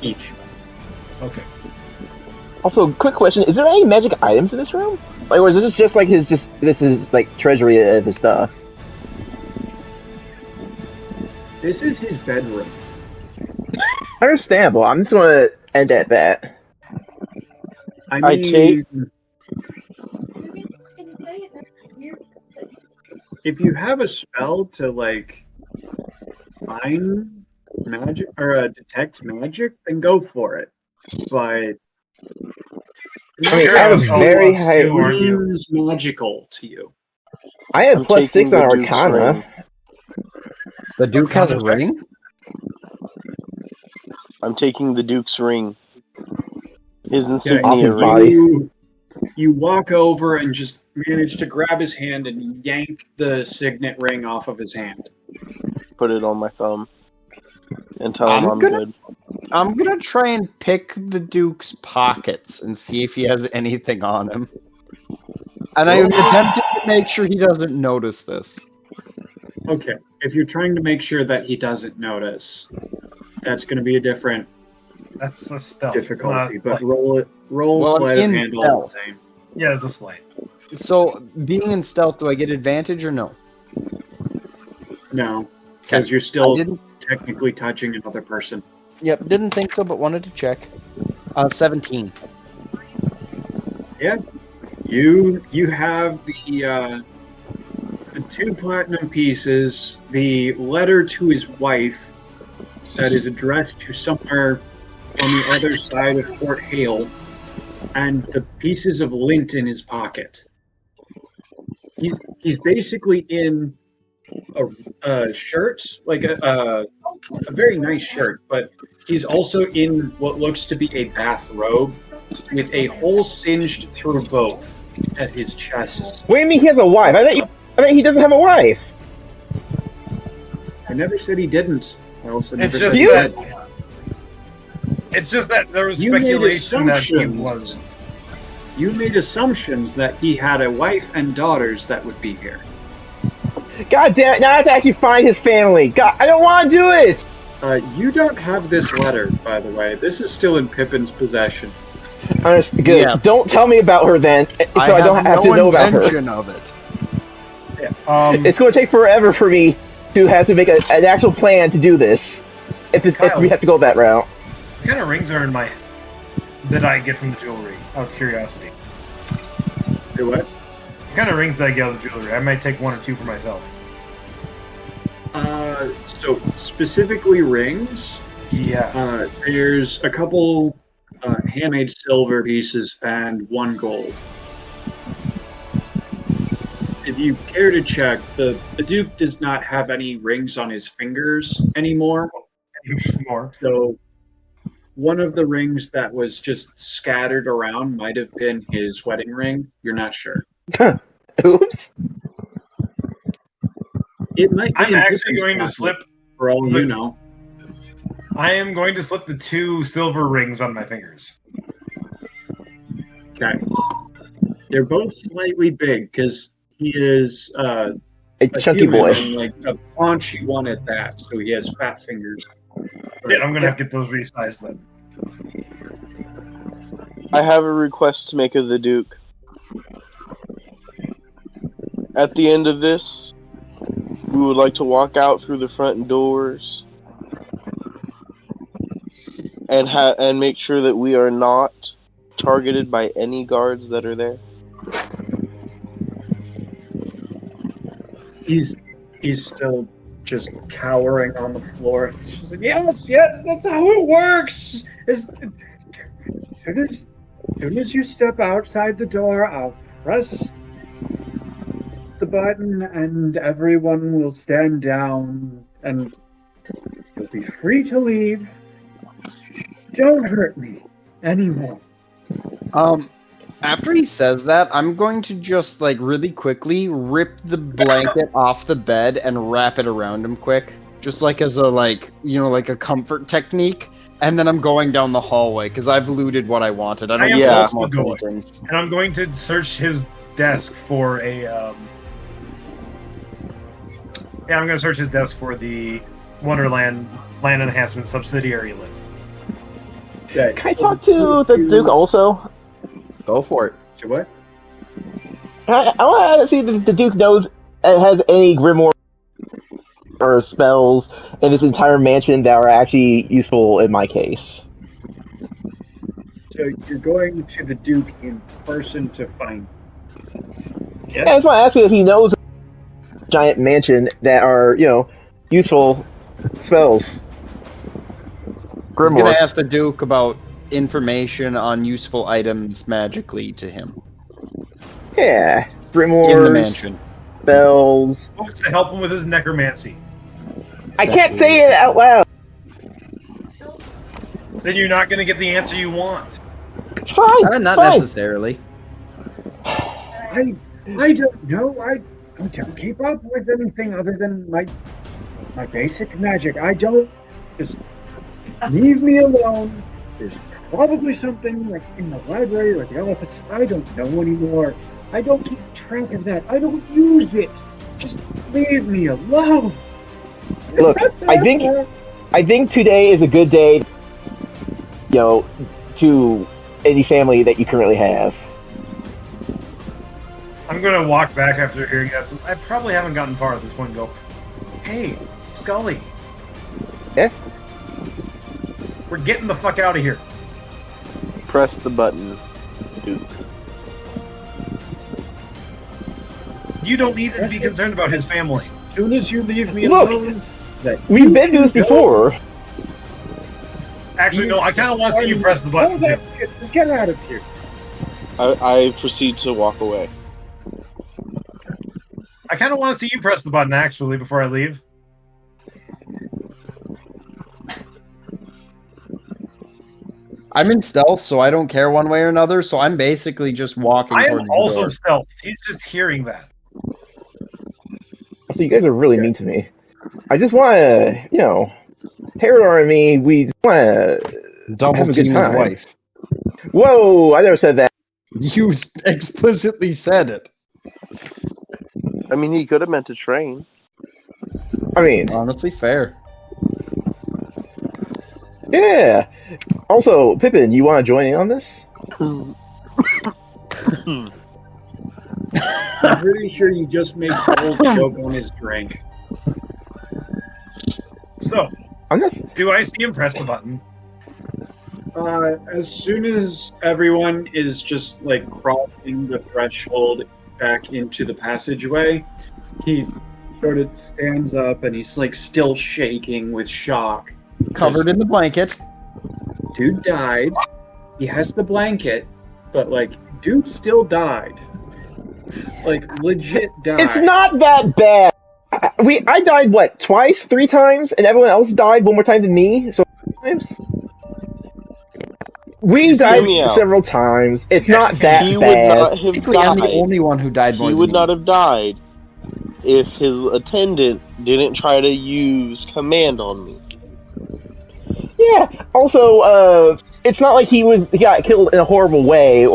each. okay. Also, quick question: is there any magic items in this room? Like, or is this just like this is like treasury of his stuff? This is his bedroom. Understandable. I'm just gonna end at that. I I mean, take- if you have a spell to like find magic or detect magic, then go for it. But I mean, You're I have a very plus high. two, aren't you? seems magical to you. I have I'm plus taking 6 on the Duke's Arcana. ring. The Duke has a Arcana check? ring? I'm taking the Duke's ring. His Yeah, insignia Off his ring. body. you walk over and just manage to grab his hand and yank the signet ring off of his hand. Put it on my thumb. And tell him I'm I'm gonna- good. I'm going to try and pick the Duke's pockets and see if he has anything on him. And I'm attempting to make sure he doesn't notice this. Okay, if you're trying to make sure that he doesn't notice, that's going to be a different That's a stealth. difficulty. not But sleight. roll Well, I'm sleight of in hand all the stealth. same. Yeah, it's a sleight. So, being in stealth, do I get advantage or no? No, because you're I still didn't. technically touching another person. Yep, didn't think so, but wanted to check. 17. You have the 2 platinum pieces, the letter to his wife that is addressed to somewhere on the other side of Fort Hale, and the pieces of lint in his pocket. He's basically in a shirt, like a very nice shirt, but he's also in what looks to be a bathrobe with a hole singed through both at his chest. What do you mean he has a wife? I thought he doesn't have a wife. I never said he didn't. I also never It's just said that. It's just that there was You made speculation that he assumptions. was. You made assumptions that he had a wife and daughters that would be here. God damn it! Now I have to actually find his family. God, I don't want to do it. You don't have this letter, by the way. This is still in Pippin's possession. Good. Yes. Don't tell me about her then, so I don't have no to know about her. intention of it. It's going to take forever for me to have to make an actual plan to do this. If Kyle. we have to go that route. What kind of rings are in my that I get from the jewelry? Out of curiosity. Do what? What kind of rings did I get out of the jewelry? I might take 1 or 2 for myself. So specifically rings. Yes. There's a couple handmade silver pieces and 1 gold. If you care to check, the Duke does not have any rings on his fingers anymore. More. So one of the rings that was just scattered around might have been his wedding ring. You're not sure. Oops. It might. Be I'm in actually Pippin's going to pocket, slip. for all you know. I am going to slip the 2 silver rings on my fingers. Okay. They're both slightly big because he is A a chunky human boy. and like a paunchy one at that, so he has fat fingers. Yeah, I'm gonna have to get those resized then. I have a request to make of the Duke. At the end of this, we would like to walk out through the front doors and make sure that we are not targeted by any guards that are there? He's still just cowering on the floor. He's just like, yes, that's how it works. As soon as you step outside the door, I'll press the button and everyone will stand down and you'll be free to leave. Don't hurt me anymore. After he says that, I'm going to just, like, really quickly rip the blanket off the bed and wrap it around him quick. Just, like, as a, like, you know, like a comfort technique. And then I'm going down the hallway, because I've looted what I wanted. I don't am need also more going. things. And I'm going to search his desk for a, Yeah, I'm going to search his desk for the Wonderland Land Enhancement subsidiary list. Okay. Can I talk to the Duke also? Go for it. So what? I want to see if the Duke knows has any grimoire or spells in this entire mansion that are actually useful in my case. So you're going to the Duke in person to find him. Yeah, I just want to ask you if he knows a giant mansion that are, you know, useful spells. I'm going Grimoire. to ask the Duke about information on useful items magically to him Yeah, grimoires, in the mansion. spells. Folks to help him with his necromancy. I can't say it out loud. Then you're not going to get the answer you want. Fine, Not fine. necessarily. I don't know. I don't keep up with anything other than my basic magic. I don't. Just leave me alone. There's probably something like in the library or the office. I don't know anymore. I don't keep track of that. I don't use it. Just leave me alone. Look, I think today is a good day, you know, to any family that you currently have. I'm going to walk back after hearing that since I probably haven't gotten far at this point and go, hey, Scully. Yeah? We're getting the fuck out of here. Press the button, Duke. You don't need to be concerned about his family. As soon as you leave me Look, alone, that We've been through this before. Actually, no, I kind of want to see you press the button, too. Get out of here. I proceed to walk away. I kind of want to see you press the button, actually, before I leave. I'm in stealth, so I don't care one way or another, so I'm basically just walking I am towards the also door. stealth. He's just hearing that. So you guys are really mean to me. I just want to, you know, Parador and me, we just want to Double have a good team his time. wife. Whoa, I never said that. You explicitly said it. I mean, he could have meant to train. I mean, Honestly, fair. yeah. Also, Pippin, you want to join in on this? I'm pretty sure you just made Cole choke on his drink. So, I'm not. do I see him press the button? As soon as everyone is just like crossing the threshold back into the passageway, he sort of stands up and he's like still shaking with shock. Covered in the blanket. Dude died. He has the blanket, but like, dude still died. Like, legit died. It's not that bad. I died what, twice, 3 times, and everyone else died one more time than me. So times. We Just hear died me out. several times. It's not that He would bad. not have Technically, I'm the died. only one who died more He than would you. not have died if his attendant didn't try to use command on me. Yeah. Also, it's not like he got killed in a horrible way.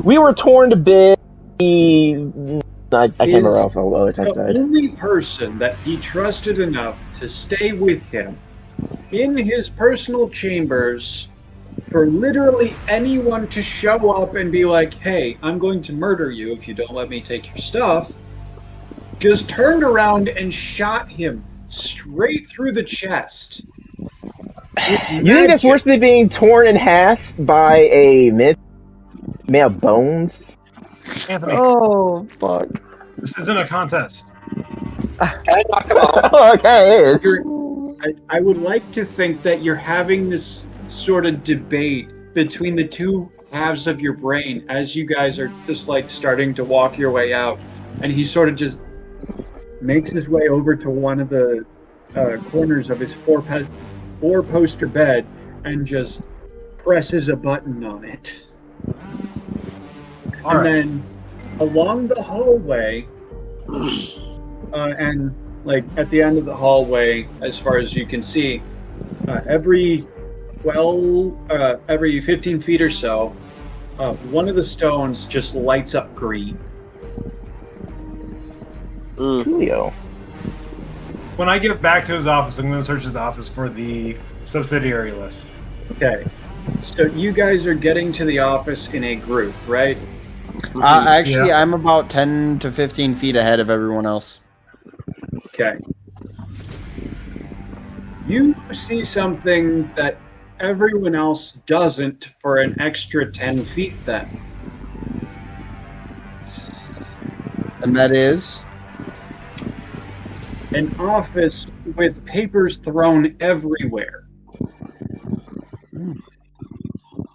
We were torn to bits. I can't remember else all the other times The died. only person that he trusted enough to stay with him in his personal chambers for literally anyone to show up and be like, hey, I'm going to murder you if you don't let me take your stuff, just turned around and shot him straight through the chest. You think that's worse than being torn in half by a myth made of bones? Anthony, Oh fuck! this isn't a contest. Can I knock him out? Okay, it is. I would like to think that you're having this sort of debate between the two halves of your brain as you guys are just like starting to walk your way out, and he sort of just makes his way over to one of the corners of his four-poster bed and just presses a button on it. All right. Then along the hallway, and like at the end of the hallway, as far as you can see, every 15 feet or so, one of the stones just lights up green. Julio. When I get back to his office, I'm going to search his office for the subsidiary list. Okay, so you guys are getting to the office in a group, right? Actually, I'm about 10 to 15 feet ahead of everyone else. Okay. You see something that everyone else doesn't for an extra 10 feet then. And that is? An office with papers thrown everywhere.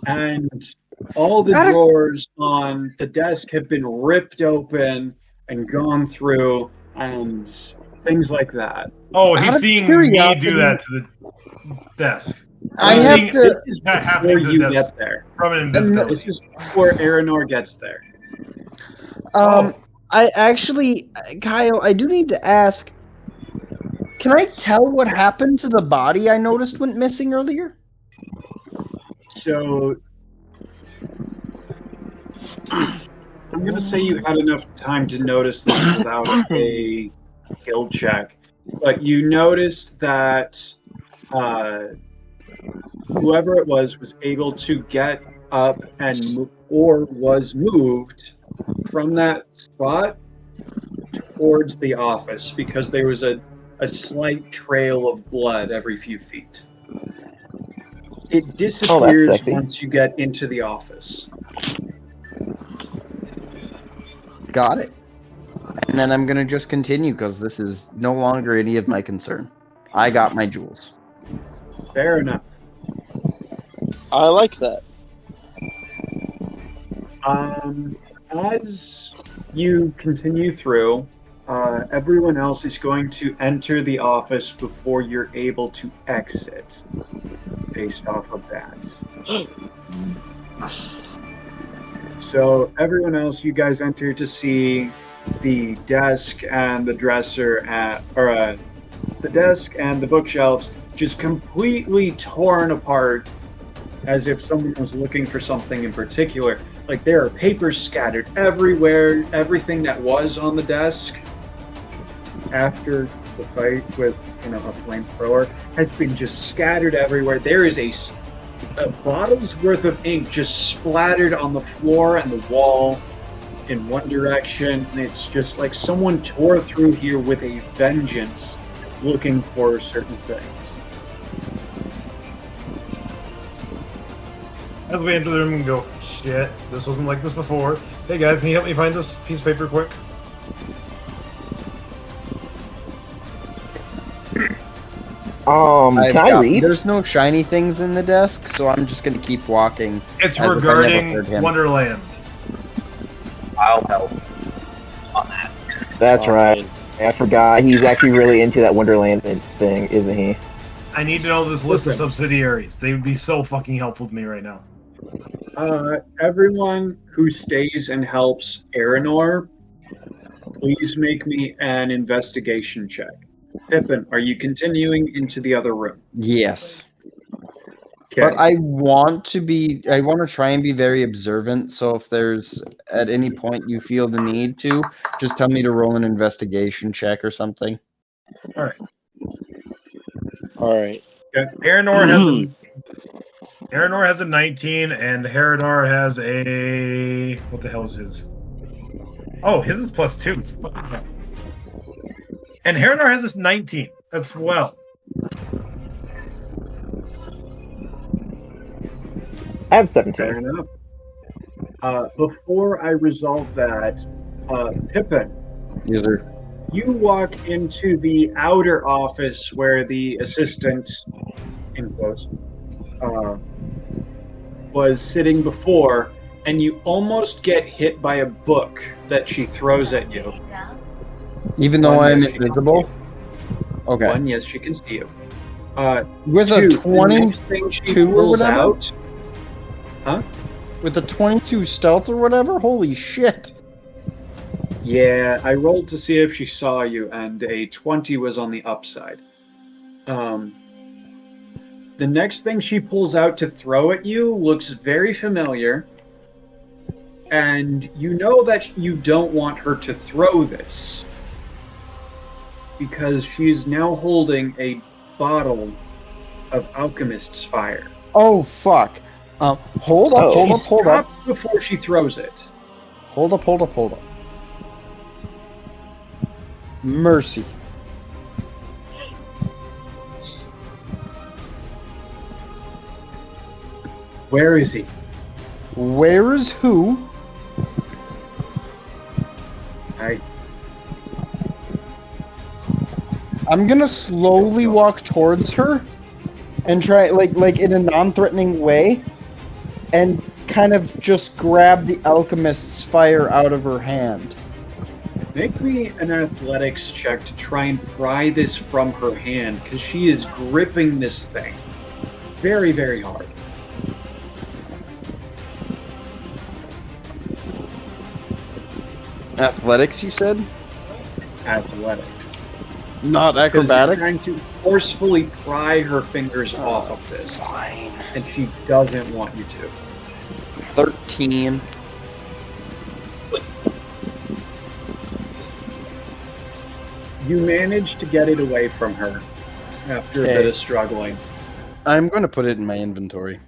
And all the drawers on the desk have been ripped open and gone through and things like that. Oh, Out he's of seeing me curiosity- do that to the desk. I He's have seeing to. This is that before happening to the you desk get there. from an invisibility. This is before Aranor gets there. I actually, Kyle, I do need to ask. Can I tell what happened to the body I noticed went missing earlier? So I'm going to say you had enough time to notice this without a skill check, but you noticed that whoever it was able to get up and or was moved from that spot towards the office because there was a slight trail of blood every few feet. It disappears sexy. once you get into the office. Got it. And then I'm gonna just continue because this is no longer any of my concern. I got my jewels. Fair enough. I like that. As you continue through, everyone else is going to enter the office before you're able to exit, based off of that. So everyone else, you guys enter to see the desk and the dresser, the desk and the bookshelves just completely torn apart, as if someone was looking for something in particular. Like there are papers scattered everywhere. Everything that was on the desk after the fight with, a flamethrower has been just scattered everywhere. There is a bottle's worth of ink just splattered on the floor and the wall in one direction. And it's just like someone tore through here with a vengeance looking for certain things. As we enter the room and go, shit, this wasn't like this before. Hey guys, can you help me find this piece of paper quick? Can I read? There's no shiny things in the desk, so I'm just gonna keep walking. It's as if I never regarding heard him. Wonderland. I'll help on that. That's right. I forgot. He's actually really into that Wonderland thing, isn't he? I need to know this list of Listen. subsidiaries. They would be so fucking helpful to me right now. Everyone who stays and helps Aranor, please make me an investigation check. Pippin, are you continuing into the other room? Yes. Okay. But I want to try and be very observant, so if there's at any point you feel the need to, just tell me to roll an investigation check or something. All right. Aranor has a 19, and Herodar has a... What the hell is his? Oh, his is +2. What the hell? And Herodar has this 19 as well. I have Fair 17. enough. Before I resolve that, Pippin, Yes, sir. you walk into the outer office where the assistant, in quotes, was sitting before, and you almost get hit by a book that she throws at you. Even though One, I'm yes, she can invisible? see Okay. you. One, yes, she can see you. With Two, a the next thing she 22 or pulls whatever? out. Huh? With a 22 stealth or whatever? Holy shit. Yeah, I rolled to see if she saw you, and a 20 was on the upside. The next thing she pulls out to throw at you looks very familiar, and you know that you don't want her to throw this because she's now holding a bottle of Alchemist's Fire. Oh, fuck. Hold up, hold She up, hold up. stops before she throws it. Hold up. Mercy. Where is he? Where is who? I'm gonna slowly walk towards her and try, like in a non-threatening way, and kind of just grab the alchemist's fire out of her hand. Make me an athletics check to try and pry this from her hand, because she is gripping this thing very, very hard. Athletics, you said? Athletics. Not 'Cause you're acrobatics? trying to forcefully pry her fingers off of this, Fine. and she doesn't want you to. 13. You manage to get it away from her after a bit Okay. of struggling. I'm gonna put it in my inventory.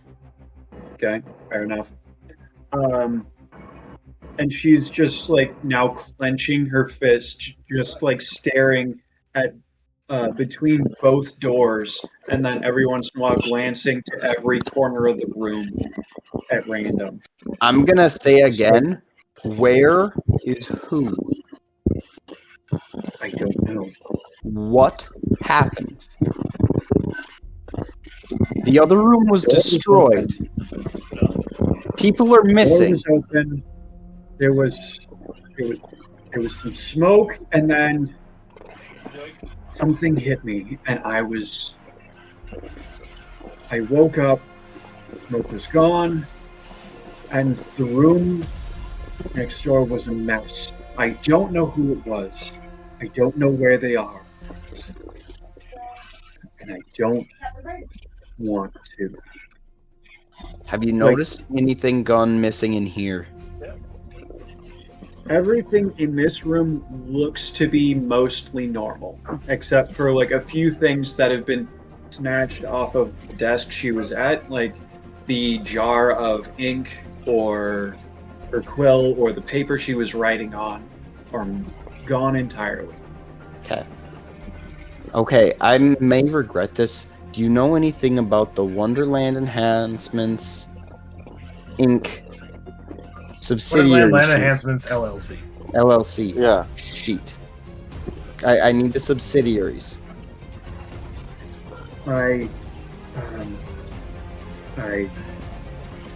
Okay, fair enough. And she's just like now clenching her fist, just like staring at between both doors, and then every once in a while glancing to every corner of the room at random. I'm gonna say again, where is who? I don't know. What happened? The other room was destroyed. People are Door missing. was open. There was some smoke, and then something hit me, and I woke up. Smoke was gone, and the room next door was a mess. I don't know who it was. I don't know where they are, and I don't want to. Have you noticed anything gone missing in here? Everything in this room looks to be mostly normal, except for like a few things that have been snatched off of the desk she was at, like the jar of ink or her quill or the paper she was writing on are gone entirely. Okay, I may regret this. Do you know anything about the Wonderland Enhancements Inc. subsidiary Wonderland sheet? Enhancements LLC. LLC Yeah. sheet? I need the subsidiaries.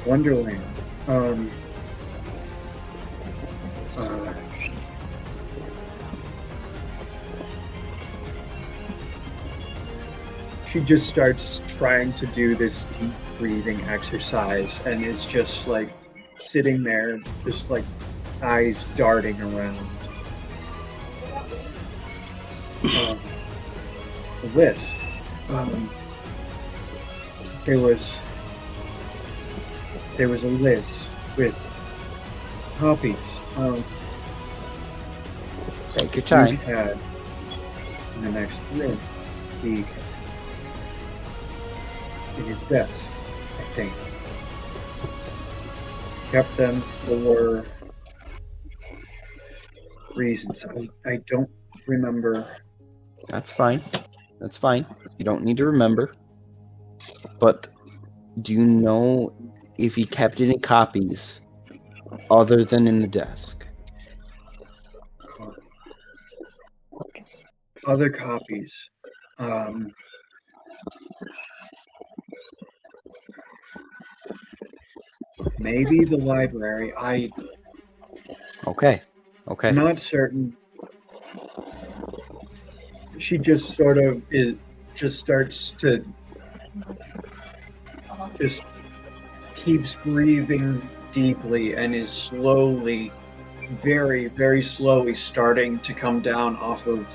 Wonderland. She just starts trying to do this deep breathing exercise and is just like sitting there, just like eyes darting around. A list. There was a list with copies. Take your You time. had in the next room. In his desk, I think. Kept them for reasons. I don't remember. That's fine. That's fine. You don't need to remember. But do you know if he kept any copies other than in the desk. Other copies. Maybe the library. I'm Okay. not certain. She just sort of starts to just keeps breathing deeply and is slowly, very, very slowly starting to come down off of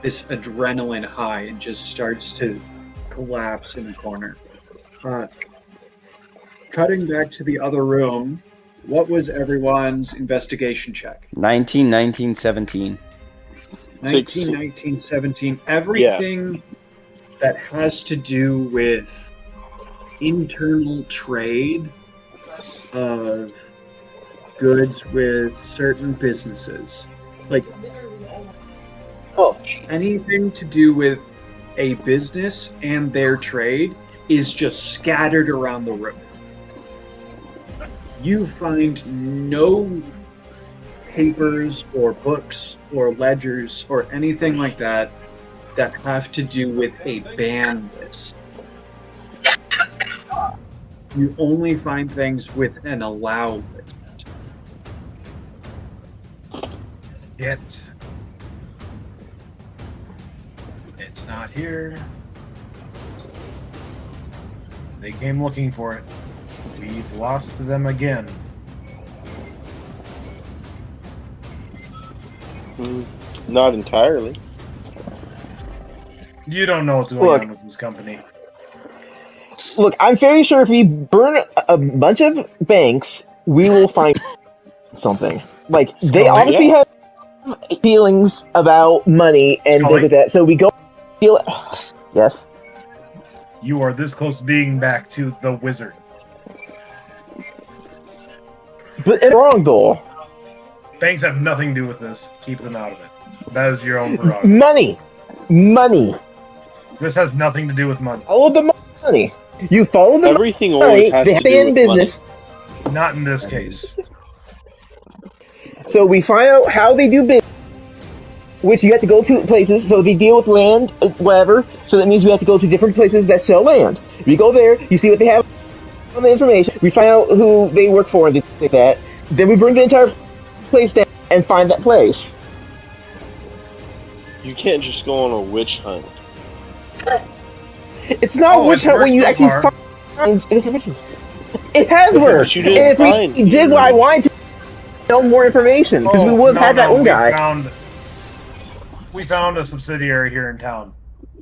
this adrenaline high and just starts to collapse in the corner. Cutting back to the other room, what was everyone's investigation check? 19, 17. 19, 17. Everything that has to do with internal trade of goods with certain businesses. Like, anything to do with a business and their trade is just scattered around the room. You find no papers or books or ledgers or anything like that that have to do with a ban list. You only find things with an allow list. Yet. It's not here. They came looking for it. We've lost to them again. Not entirely. You don't know what's going on with this company. Look, I'm fairly sure if we burn a bunch of banks, we will find something. Like, they obviously have feelings about money and things like that, so we go feel it. Yes? You are this close to being back to the wizard. But it's wrong, though. Banks have nothing to do with this. Keep them out of it. That is your own prerogative. Money! This has nothing to do with money. Follow the money. You follow the Everything money. always has They to stay do in with business. money. Not in this case. So we find out how they do business, which you have to go to places, so they deal with land, whatever, so that means we have to go to different places that sell land. We go there, you see what they have on the information, we find out who they work for and things like that, then we bring the entire place down and find that place. You can't just go on a witch hunt. It's not a witch hunt when you actually find information. It has worked! But you And didn't if find we did what I wanted to, know more information, because we would have had that one guy. We found a subsidiary here in town.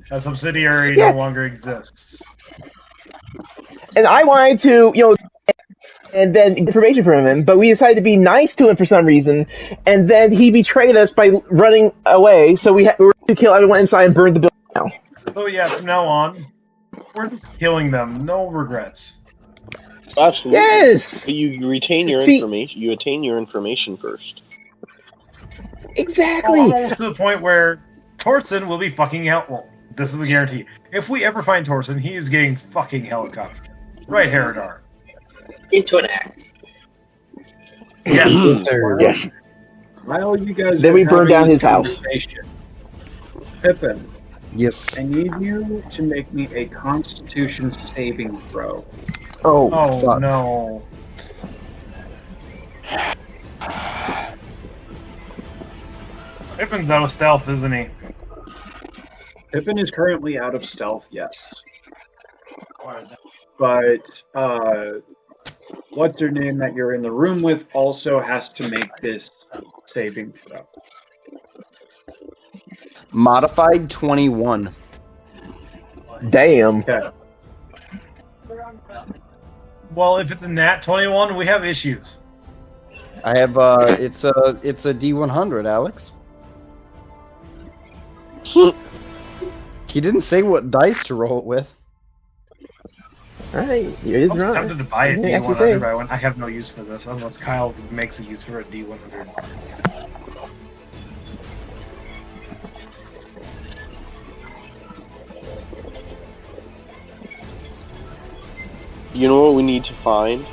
That subsidiary no longer exists. And I wanted to, and then information from him, but we decided to be nice to him for some reason, and then he betrayed us by running away, so we were to kill everyone inside and burn the building down. So yeah, from now on, we're just killing them. No regrets. Absolutely. Yes! But you retain your information. You attain your information first. Exactly. Almost to the point where Torsen will be fucking out. Well, this is a guarantee. If we ever find Torsen, he is getting fucking helicoptered. Right, Herodar? Into an axe. Yes. Yes. While you guys Then are we burn having down this his house. conversation, Pippin, Yes. I need you to make me a Constitution saving throw. Oh, Oh no. Pippin's out of stealth, isn't he? Pippin is currently out of stealth, yes. But, what's her name that you're in the room with also has to make this saving throw. Modified 21. Damn. Okay. Well, if it's a nat 21, we have issues. I have it's a D100, Alex. He didn't say what dice to roll it with. Alright, you is I was right. tempted to buy a Yeah, actually D100, say. but I went, I have no use for this unless Kyle makes a use for a D100. You know what we need to find?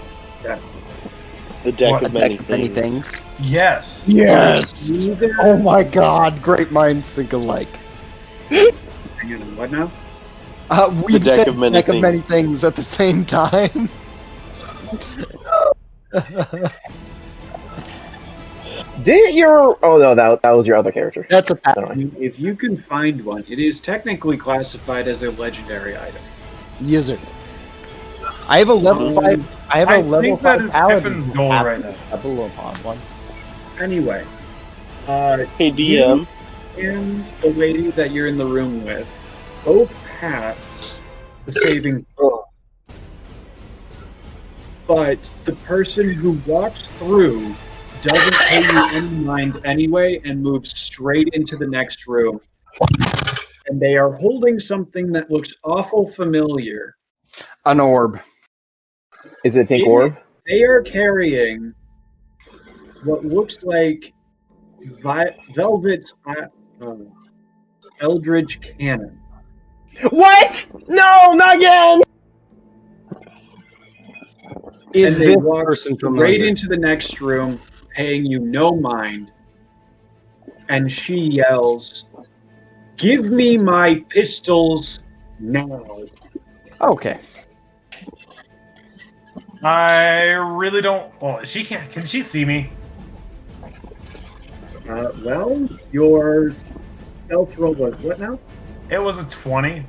The deck What, of many Many things. things. Yes. Yes. Either- Oh my God! Great minds think alike. Hang on, what now? We deck said of many deck of things. many things at the same time. Didn't your... Oh, no, that was your other character. That's a Never mind. If you can find one, it is technically classified as a legendary item. user. I have a level 5. I have a I level think that 5 is paladin. Pippen's goal who right now. stumble upon one. Anyway, Hey, DM. and the lady that you're in the room with both pass the saving throw. But the person who walks through doesn't pay you any mind anyway and moves straight into the next room. And they are holding something that looks awful familiar. An orb. Is it a pink It- orb? They are carrying what looks like Velvet's Eldridge Cannon. What? No, not again! Is and they this walk person straight familiar? into the next room, paying you no mind. And she yells, "Give me my pistols now!" Okay. I really don't. Well, she can't. Can she see me? Well, your stealth roll was what now? It was a 20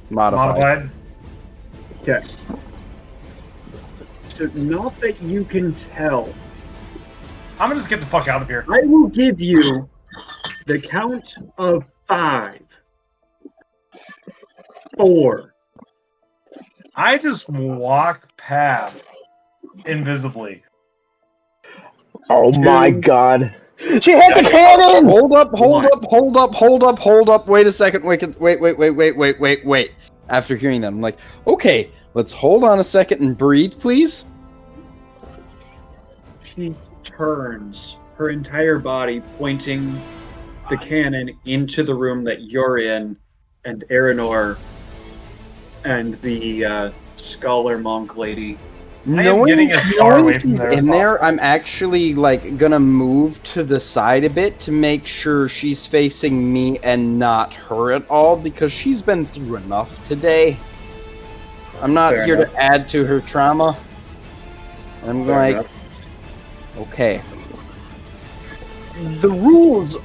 Modified. modified. Okay. So, not that you can tell. I'm gonna just get the fuck out of here. I will give you the count of 5, 4. I just walk past invisibly. Oh my Two. god. She hit the cannon! Hold up, hold One. up, hold up, hold up, hold up. Wait a second. Wait. After hearing that, I'm like, okay, let's hold on a second and breathe, please. She turns her entire body, pointing the cannon into the room that you're in, and Aranor and the scholar monk lady. I am getting as far away from she's there as in there, possible. I'm actually like gonna move to the side a bit to make sure she's facing me and not her at all because she's been through enough today. I'm not Fair here enough. to add to her trauma. I'm Fair like, enough. okay. The rules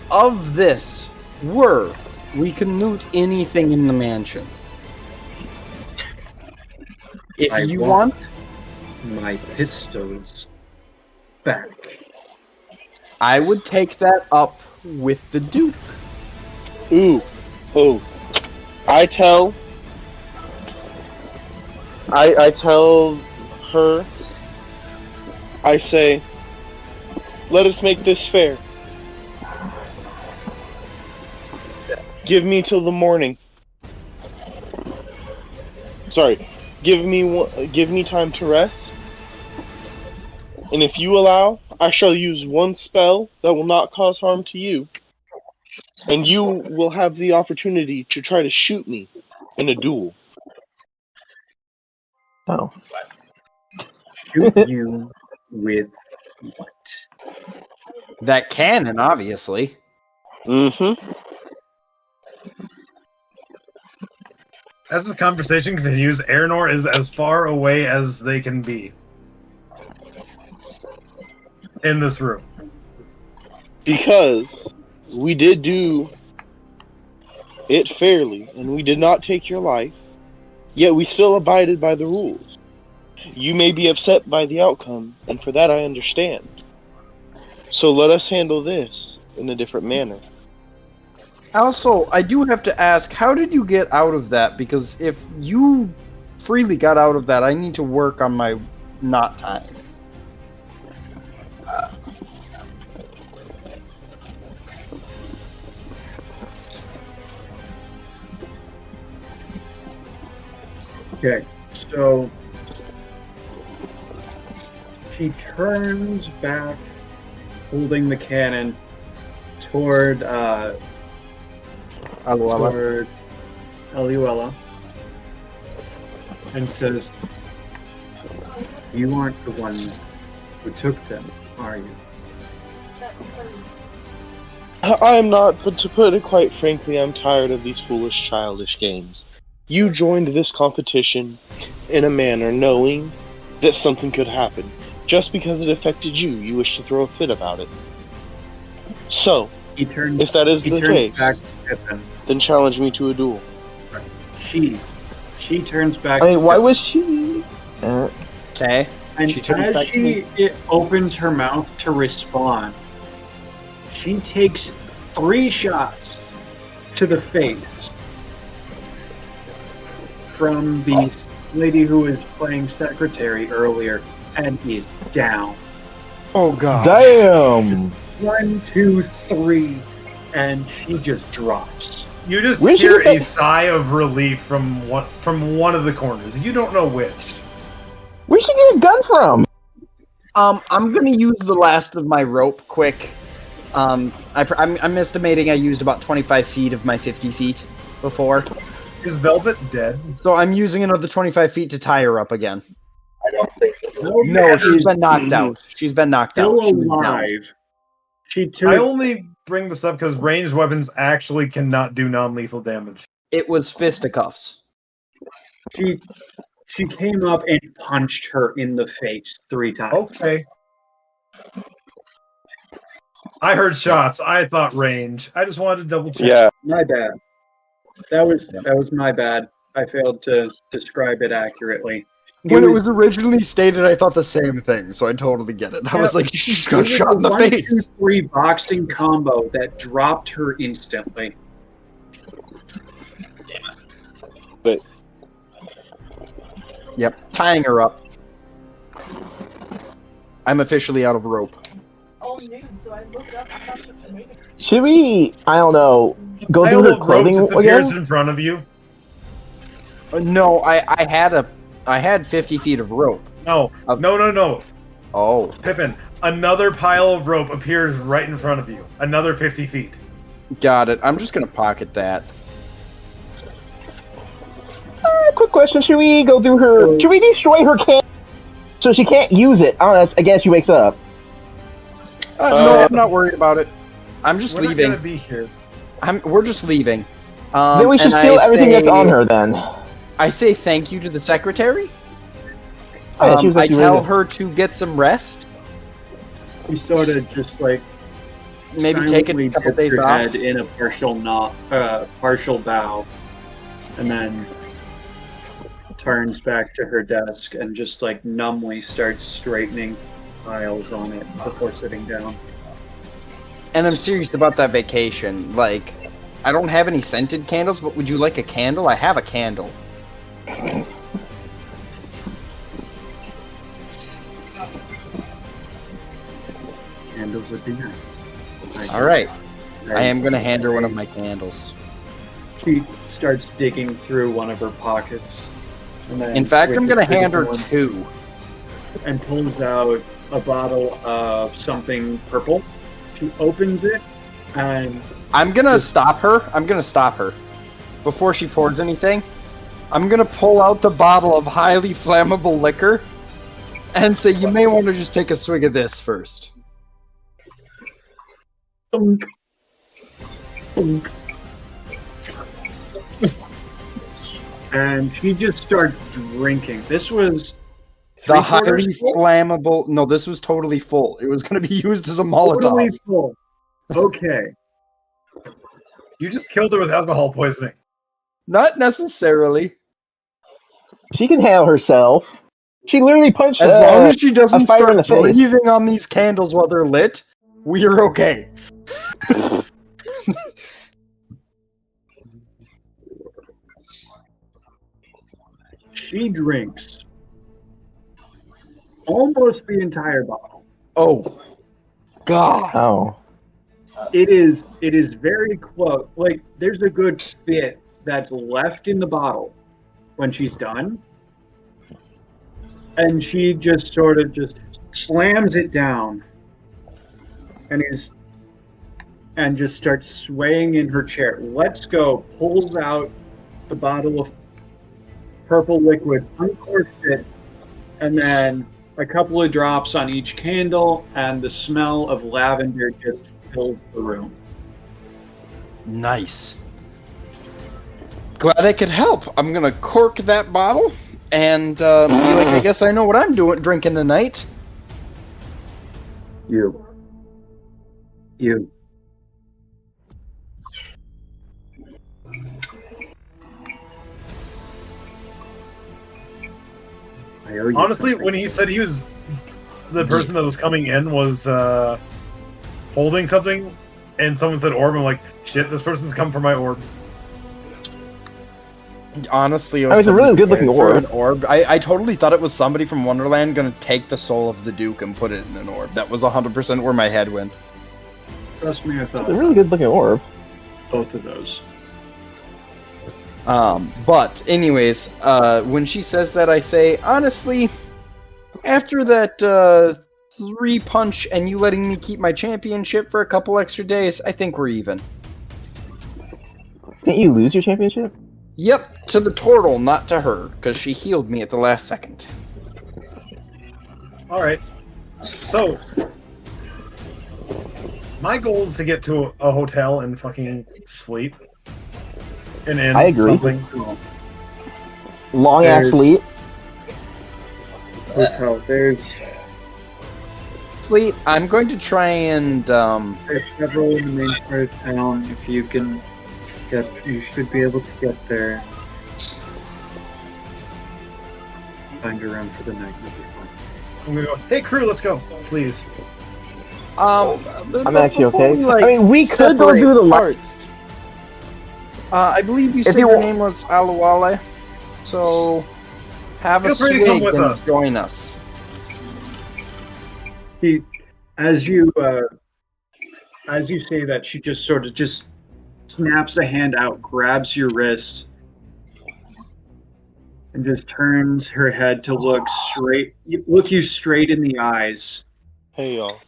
of this were we can loot anything in the mansion. If I you want- want, My pistols back. I would take that up with the Duke. Ooh. Oh. I tell her, I say, let us make this fair. Give me till the morning. Sorry. Give me time to rest. And if you allow, I shall use one spell that will not cause harm to you. And you will have the opportunity to try to shoot me in a duel. Oh. Shoot you with what? That cannon, obviously. Mm-hmm. As the conversation continues, Aranor is as far away as they can be in this room. Because we did do it fairly, and we did not take your life, yet we still abided by the rules. You may be upset by the outcome, and for that I understand. So let us handle this in a different manner. Also, I do have to ask, how did you get out of that? Because if you freely got out of that, I need to work on my not time. Okay, so she turns back, holding the cannon toward Aluala. Aliuela, and says, You aren't the one who took them, are you? I am not, but to put it quite frankly, I'm tired of these foolish, childish games. You joined this competition in a manner knowing that something could happen. Just because it affected you, you wish to throw a fit about it. So, He turns. if that is He the turns case, back to Pippin. then challenge me to a duel. She turns back. I mean, to why Pippin. was she? Okay. And She turns as back to it opens her mouth to respond, she takes 3 shots to the face from the lady who was playing secretary earlier, and is down. Oh god. Damn. 1, 2, 3, and she just drops. You just Where'd she hear get a that- sigh of relief from one of the corners. You don't know which. Where'd she get a gun from? I'm gonna use the last of my rope quick. I'm estimating I used about 25 feet of my 50 feet before. Is Velvet dead? So I'm using another 25 feet to tie her up again. I don't think so. No, she's been knocked out. She's been knocked out. Still She was down. alive. She took. I only bring this up because ranged weapons actually cannot do non-lethal damage. It was fisticuffs. She came up and punched her in the face 3 times. Okay. I heard shots. I thought range. I just wanted to double check. Yeah. My bad. That was my bad. I failed to describe it accurately. When it was originally stated, I thought the same thing, so I totally get it. I was like, she just got shot in the One, face. 2, 3 boxing combo that dropped her instantly. Yep, tying her up. I'm officially out of rope. Should we? I don't know. Go Pile through her of ropes clothing appears again? in front of you. No, I had 50 feet of rope. No, no. Oh, Pippin, another pile of rope appears right in front of you. Another 50 feet. got it. I'm just gonna pocket that. Quick question: should we go through her? Should we destroy her can so she can't use it? I guess she wakes up. No, I'm not worried about it. I'm just We're not leaving. gonna be here. We're just leaving. Then we should and steal I everything that's say- on her. Then I say thank you to the secretary. Oh, yeah, she was I like, you tell really- her to get some rest. She sort of just like Maybe take silently a couple dips days her off. head in a partial bow, and then turns back to her desk and just like numbly starts straightening piles on it before sitting down. And I'm serious about that vacation. Like, I don't have any scented candles, but would you like a candle? I have a candle. Candles would be nice. All right, I am gonna hand her one of my candles. She starts digging through one of her pockets. And then In fact, with I'm the gonna hand her physical one, 2. and pulls out a bottle of something purple. She opens it and I'm gonna stop her. Before she pours anything. I'm gonna pull out the bottle of highly flammable liquor and say, you may want to just take a swig of this first. thunk, thunk. And she just starts drinking. This was The highly three-quarters full? flammable. No, this was totally full. It was gonna be used as a Molotov. Totally full. Okay. You just killed her with alcohol poisoning. Not necessarily. She can handle herself. She literally punched. As long as she doesn't a fighter in start the face. breathing on these candles while they're lit, we are okay. She drinks almost the entire bottle. Oh. God. Oh. It is very close. Like there's a good fifth that's left in the bottle when she's done. And she just sort of just slams it down and just starts swaying in her chair. Let's go, pulls out the bottle of purple liquid, uncorks it, and then a couple of drops on each candle, and the smell of lavender just fills the room. Nice. Glad I could help. I'm gonna cork that bottle and be like, I guess I know what I'm drinking tonight. You. I owe you Honestly, something. when he said he was the person that was coming in was holding something, and someone said orb, I'm like, shit, this person's come for my orb. Honestly, it I mean, it's a really good-looking for orb. an orb. I totally thought it was somebody from Wonderland gonna take the soul of the Duke and put it in an orb. That was 100% where my head went. Trust me, I thought It's a really good-looking orb. both of those. But anyways, when she says that, I say, honestly, after that 3-punch and you letting me keep my championship for a couple extra days, I think we're even. Didn't you lose your championship? Yep, to the turtle, not to her, because she healed me at the last second. Alright. So, my goal is to get to a hotel and fucking sleep. And end I agree. something. Long ass There's- sleep. Hotel. There's Sleep, I'm going to try and, several in the main part of town. If you can get, you should be able to get there. Find a room for the night. You'll be fine. I'm gonna go, hey crew, let's go, please. I'm actually before okay. we, like, I mean, we could go separate do the parts. I believe you If said you your wa- name was Aluwale, so have a Feel free to come swig with and us. join us. She, as you say that, she just sort of just snaps a hand out, grabs your wrist, and just turns her head to look you straight in the eyes. Hey y'all.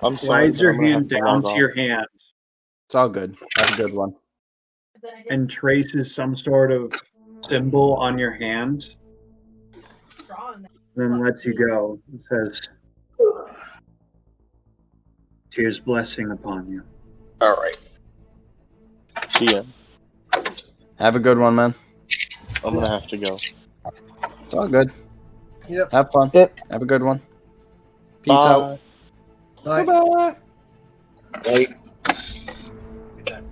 I'm sorry. Slides but her I'm gonna have hand to down log to off. your hand It's all good. Have a good one. and traces some sort of symbol on your hand. Then lets you go and says, "Tears blessing upon you." All right. See ya. Have a good one, man. I'm gonna have to go. It's all good. Yep. Have fun. Yep. Have a good one. Peace Bye. out. Bye. Bye-bye.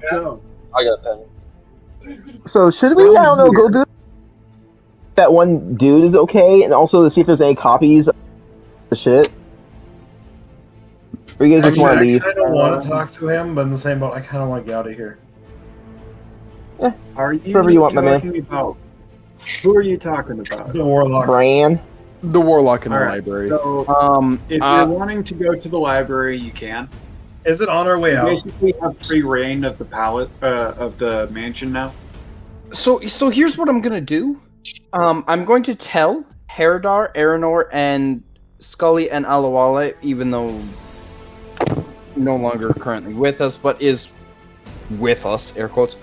So, I got that. So should we? I don't know. Go do that one dude is okay, and also to see if there's any copies of the shit. Or you guys just want to Actually, I leave? kind of want to talk to him, but in the same boat, I kind of want to get out of here. are you Whatever you want, my man. talking about? Who are you talking about? The warlock. Bran. The warlock in the All right, library. So, if you're wanting to go to the library, you can. Is it on our way You out? basically have free reign of the palace of the mansion now. So here's what I'm gonna do. I'm going to tell Herodar, Aranor, and Scully and Aluwale, even though no longer currently with us, but is with us, air quotes.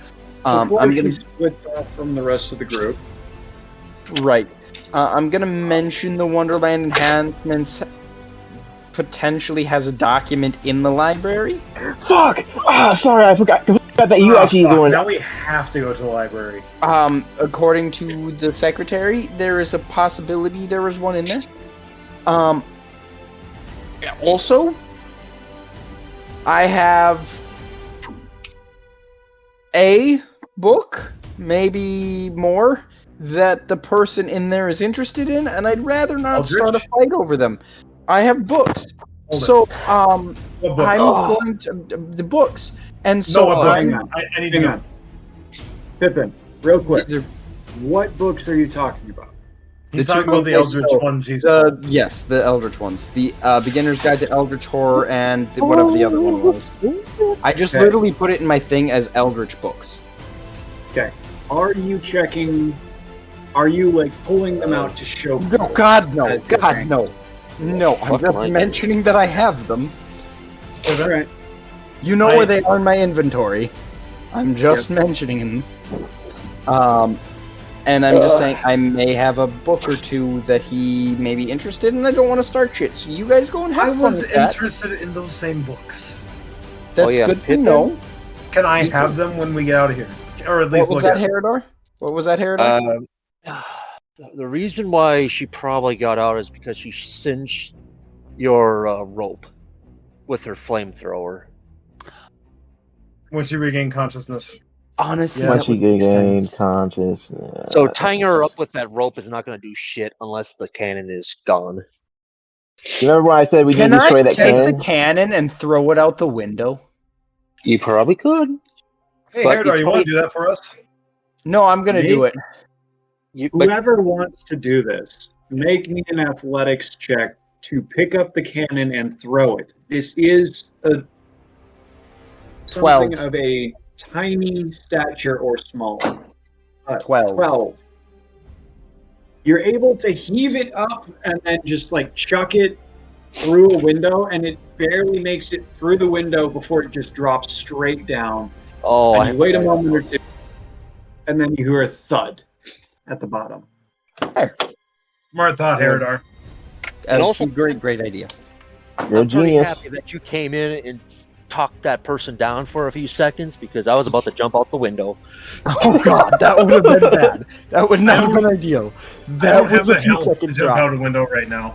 Before I'm she gonna splits off from the rest of the group. right. I'm gonna mention the Wonderland enhancements. Potentially has a document in the library. Fuck! Ah, sorry, I forgot that you Ah, actually fuck, doing. now we have to go to the library. According to the secretary, there is a possibility there was one in there. Also, I have a book, maybe more, that the person in there is interested in, and I'd rather not Eldritch? start a fight over them. I have books. Hold it. So, What book? I'm going to the books, and so what books? hang on. I need to Hang know. on. Pippin, real quick. These are- What books are you talking about? He's The talking two about the books- Eldritch ones. He's yes, the Eldritch ones. The Beginner's Guide to Eldritch Horror and whatever the other one was. I just Okay. literally put it in my thing as Eldritch books. Okay. Are you checking? Are you like pulling them out to show? No, God, no. That's God, okay. no. No, I'm Fuck just my- mentioning that I have them. All right. You know I- where they are in my inventory. I'm just mentioning them. And I'm just saying, I may have a book or two that he may be interested in. I don't want to start shit. So you guys go and have I fun was with that. interested in those same books. That's yeah, good to Pippin? know. Can I have them when we get out of here? Or at What least was look that, at them? Herodor? What was that, Herodor? The reason why she probably got out is because she singed your rope with her flamethrower. When she regained consciousness. Honestly, Once that she would make gained sense. consciousness. So tying her up with that rope is not going to do shit unless the cannon is gone. You remember when I said we need Can to I destroy that take cannon? the cannon and throw it out the window? You probably could. Hey, But Herodor, it's you want only- to do that for us? No, I'm gonna do it. But Whoever wants to do this, make me an athletics check to pick up the cannon and throw it. This is something 12. of a tiny stature or smaller. 12. 12. You're able to heave it up and then just like chuck it through a window, and it barely makes it through the window before it just drops straight down. oh, And you wait a moment or two, and then you hear a thud at the bottom. Smart thought, Herodor. That's also- a great idea. You're a I'm pretty genius. happy that you came in and talked that person down for a few seconds because I was about to jump out the window. Oh god, that would have been bad. That would not have been ideal. I That don't have was a the few health to second jump out drop. a window right now.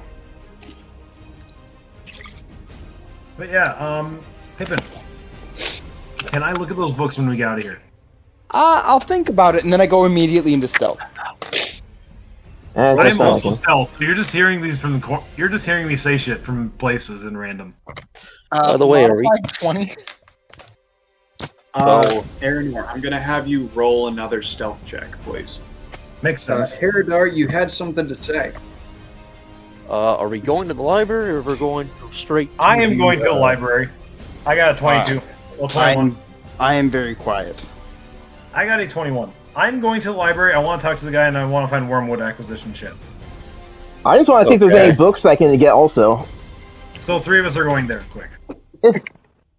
But yeah, Pippin, can I look at those books when we get out of here? I'll think about it, and then I go immediately into stealth. That's I'm not also like stealth. So you're just hearing these from the you're just hearing me say shit from places in random. By the way, are we- modified 20. Aaron, I'm going to have you roll another stealth check, please. Makes sense. Herodar, you had something to say. Are we going to the library or we're going straight to I am the, going to the library. I got a 22. Well, 21. I am very quiet. I got a 21. I'm going to the library. I want to talk to the guy, and I want to find Wormwood acquisition shit. I just want to see if there's any books I can get also. So 3 of us are going there. Quick.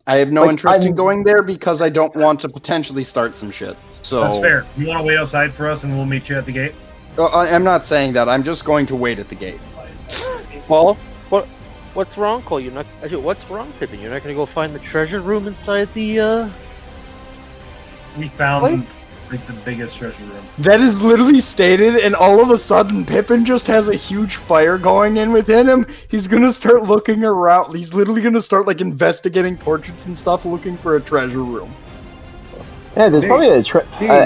I have no Like, interest in I'm- going there because I don't want to potentially start some shit. So That's fair. You want to wait outside for us, and we'll meet you at the gate? I'm not saying that. I'm just going to wait at the gate. Well, what's wrong, Cole? You're not. Actually, what's wrong, Pippin? You're not going to go find the treasure room inside the. We found like the biggest treasure room. That is literally stated, and all of a sudden, Pippin just has a huge fire going in within him. He's gonna start looking around. He's literally gonna start like investigating portraits and stuff, looking for a treasure room. Yeah, there's probably a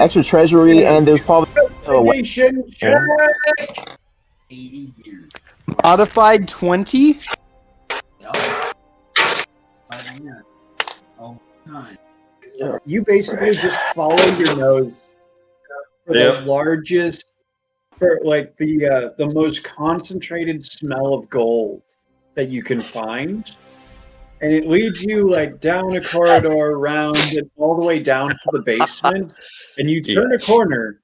extra treasury, and there's probably Investigation check! 80 years. Modified 20. All the time. You basically just follow your nose for the largest, for like the most concentrated smell of gold that you can find, and it leads you like down a corridor, around and all the way down to the basement, and you turn a corner,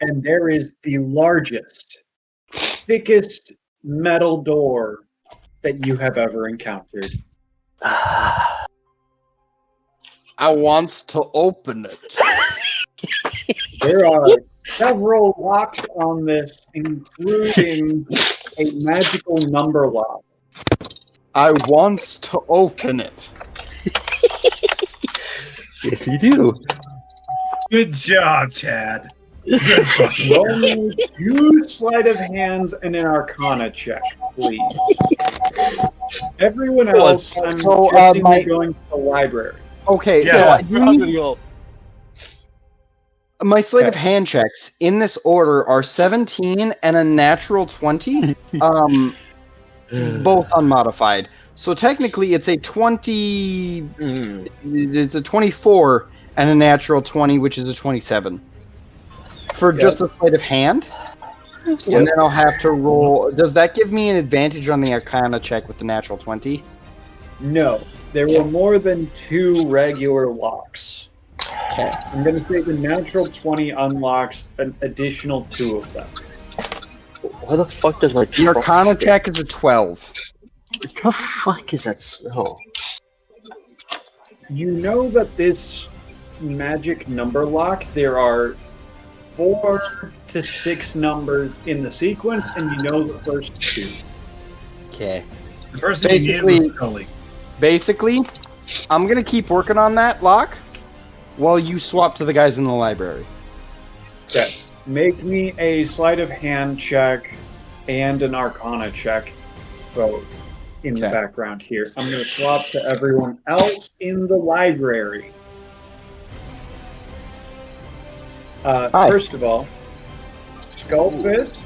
and there is the largest, thickest metal door that you have ever encountered. I wants to open it. There are several locks on this, including a magical number lock. I wants to open it. Yes, you do. Good job, Chad. Good fucking Roll me 2 sleight of hands and an arcana check, please. Everyone else, I'm So, guessing my- you're going to the library. Okay, Yeah. so I I'm do gonna go. my sleight of hand checks in this order are 17 and a natural 20, both unmodified. So technically, it's a 20. It's a 24 and a natural 20, which is a 27 for just a sleight of hand. And then I'll have to roll. Does that give me an advantage on the Arcana check with the natural 20? No, there were more than 2 regular locks. Okay. I'm going to say the natural 20 unlocks an additional 2 of them. Why the fuck does my The Arcana check is a 12. What the fuck is that smell? You know that this magic number lock, there are 4 to 6 numbers in the sequence, and you know the first 2. Okay. The first thing you need is Scully. Basically, I'm gonna keep working on that lock while you swap to the guys in the library. Okay. Make me a sleight of hand check and an arcana check, both in the Okay. background here. I'm going to swap to everyone else in the library. Hi. First of all, Skullfist,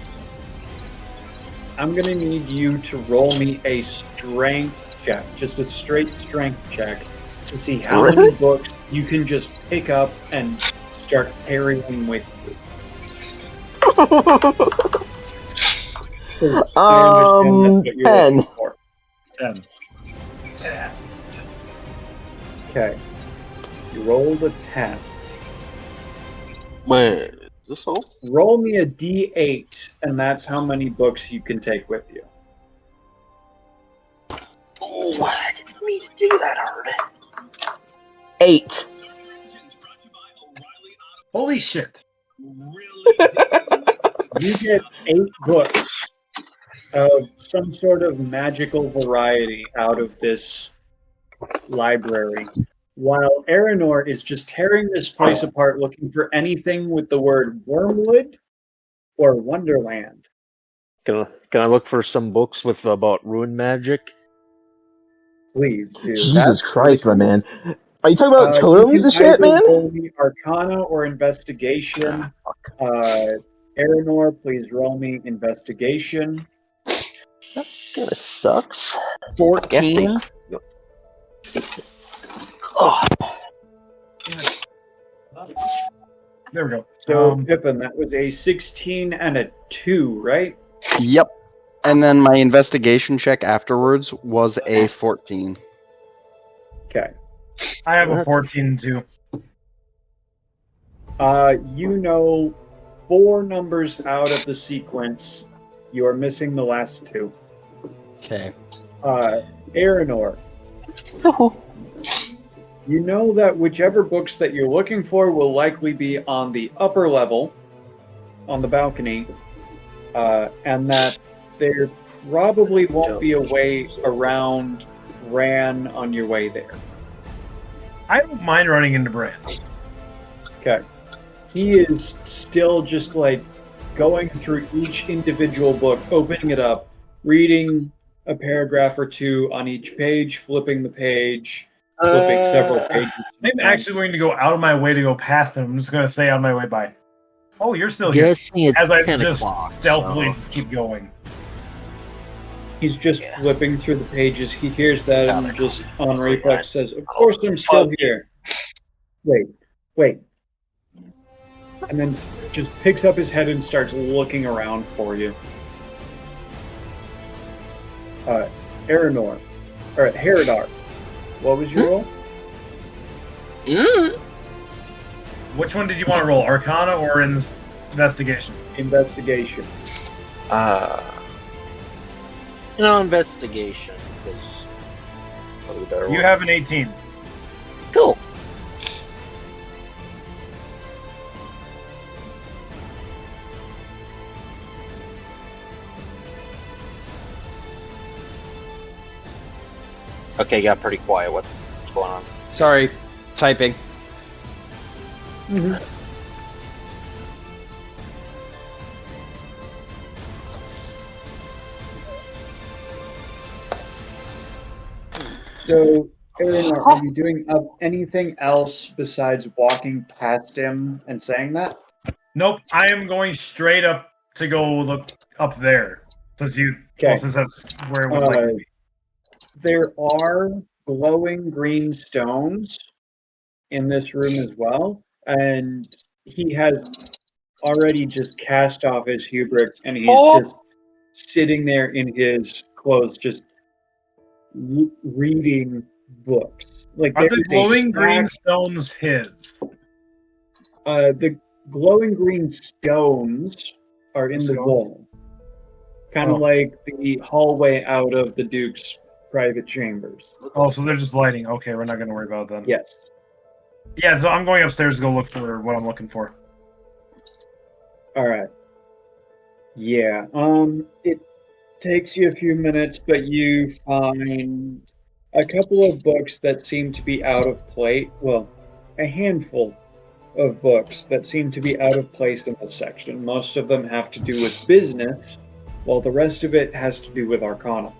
I'm going to need you to roll me a strength check, just a straight strength check, to see how many books you can just pick up and start carrying with you. I understand that's what you're 10. looking for. 10. Okay. You rolled a 10. Wait, is this all? Roll me a d8, and that's how many books you can take with you. Oh, I didn't mean to do that hard. 8. Holy shit. You get 8 books of some sort of magical variety out of this library, while Aranor is just tearing this place apart looking for anything with the word Wormwood or Wonderland. Can I look for some books with about rune magic? Please do. Jesus Christ, my man. Are you talking about You totems can and shit, either man? roll me Arcana or Investigation. Aranor, please roll me Investigation. Kinda sucks. 14. Oh, There we go. So, Pippin, that was a 16 and a 2, right? Yep. And then my investigation check afterwards was a 14. Okay. I have a 14 too. You know 4 numbers out of the sequence. You are missing the last 2. Okay. Aranor, you know that whichever books that you're looking for will likely be on the upper level, on the balcony, and that there probably won't be a way around Ran on your way there. I don't mind running into Brand. Okay. He is still just like going through each individual book, opening it up, reading a paragraph or 2 on each page, flipping the page, flipping several pages. I'm actually going to go out of my way to go past him. I'm just going to say on my way by. Oh, you're still here. Guessing it's As I 10 just o'clock. stealthily so- just keep going. He's just flipping through the pages. He hears that and just on reflex says, "Of course I'm Oh, still here." Wait. And then just picks up his head and starts looking around for you. Aranor, or Herodar, what was your roll? Which one did you want to roll? Arcana or Investigation? Investigation. Investigation, because that'll be better. You have an 18. Cool. Okay, got pretty quiet. What's going on? Sorry, typing. So, Aranor, are you doing anything else besides walking past him and saying that? Nope, I am going straight up to go look up there. Since that's where it would likely be. There are glowing green stones in this room as well, and he has already just cast off his hubris, and he's just sitting there in his clothes, just reading books. Like Are the there's a glowing green stack- stones his? The glowing green stones are in the wall, kind of like the hallway out of the Duke's private chambers. Oh, so they're just lighting. Okay, we're not going to worry about it then. Yes. Yeah, so I'm going upstairs to go look for what I'm looking for. All right. Yeah. It takes you a few minutes, but you find a couple of books that seem to be out of place. Well, a handful of books that seem to be out of place in this section. Most of them have to do with business, while the rest of it has to do with Arcana.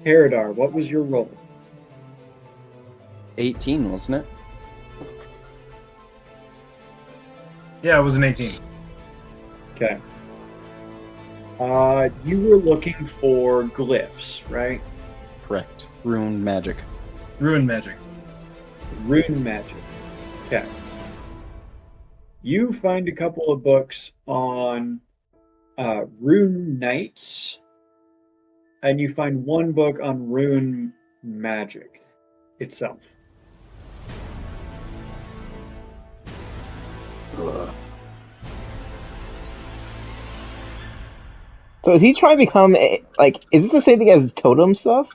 Herodar, what was your roll? 18, wasn't it? Yeah, it was an 18. Okay. You were looking for glyphs, right? Correct. Rune magic. Ruin magic. Rune magic. Okay. You find a couple of books on rune knights, and you find one book on rune magic itself. So is he trying to become is this the same thing as totem stuff?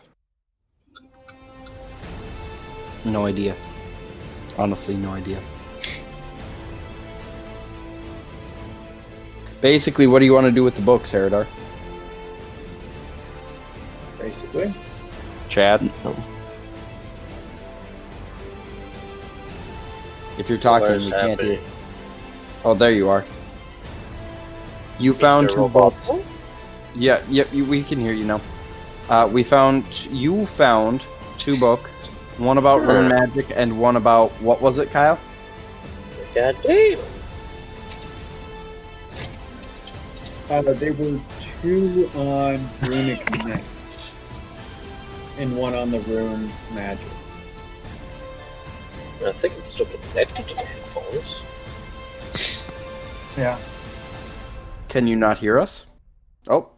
No idea. Honestly, no idea. Basically, what do you want to do with the books, Herodar? Basically. Chad? If you're talking, Where's we can't happening? hear. Oh, there you are. You found two books. Yeah, we can hear you now. You found two books. One about rune magic and one about, what was it, Kyle? God damn. There were two on runic knights, and one on the rune magic. I think it's still connected to the headphones. Yeah. Can you not hear us? Oh,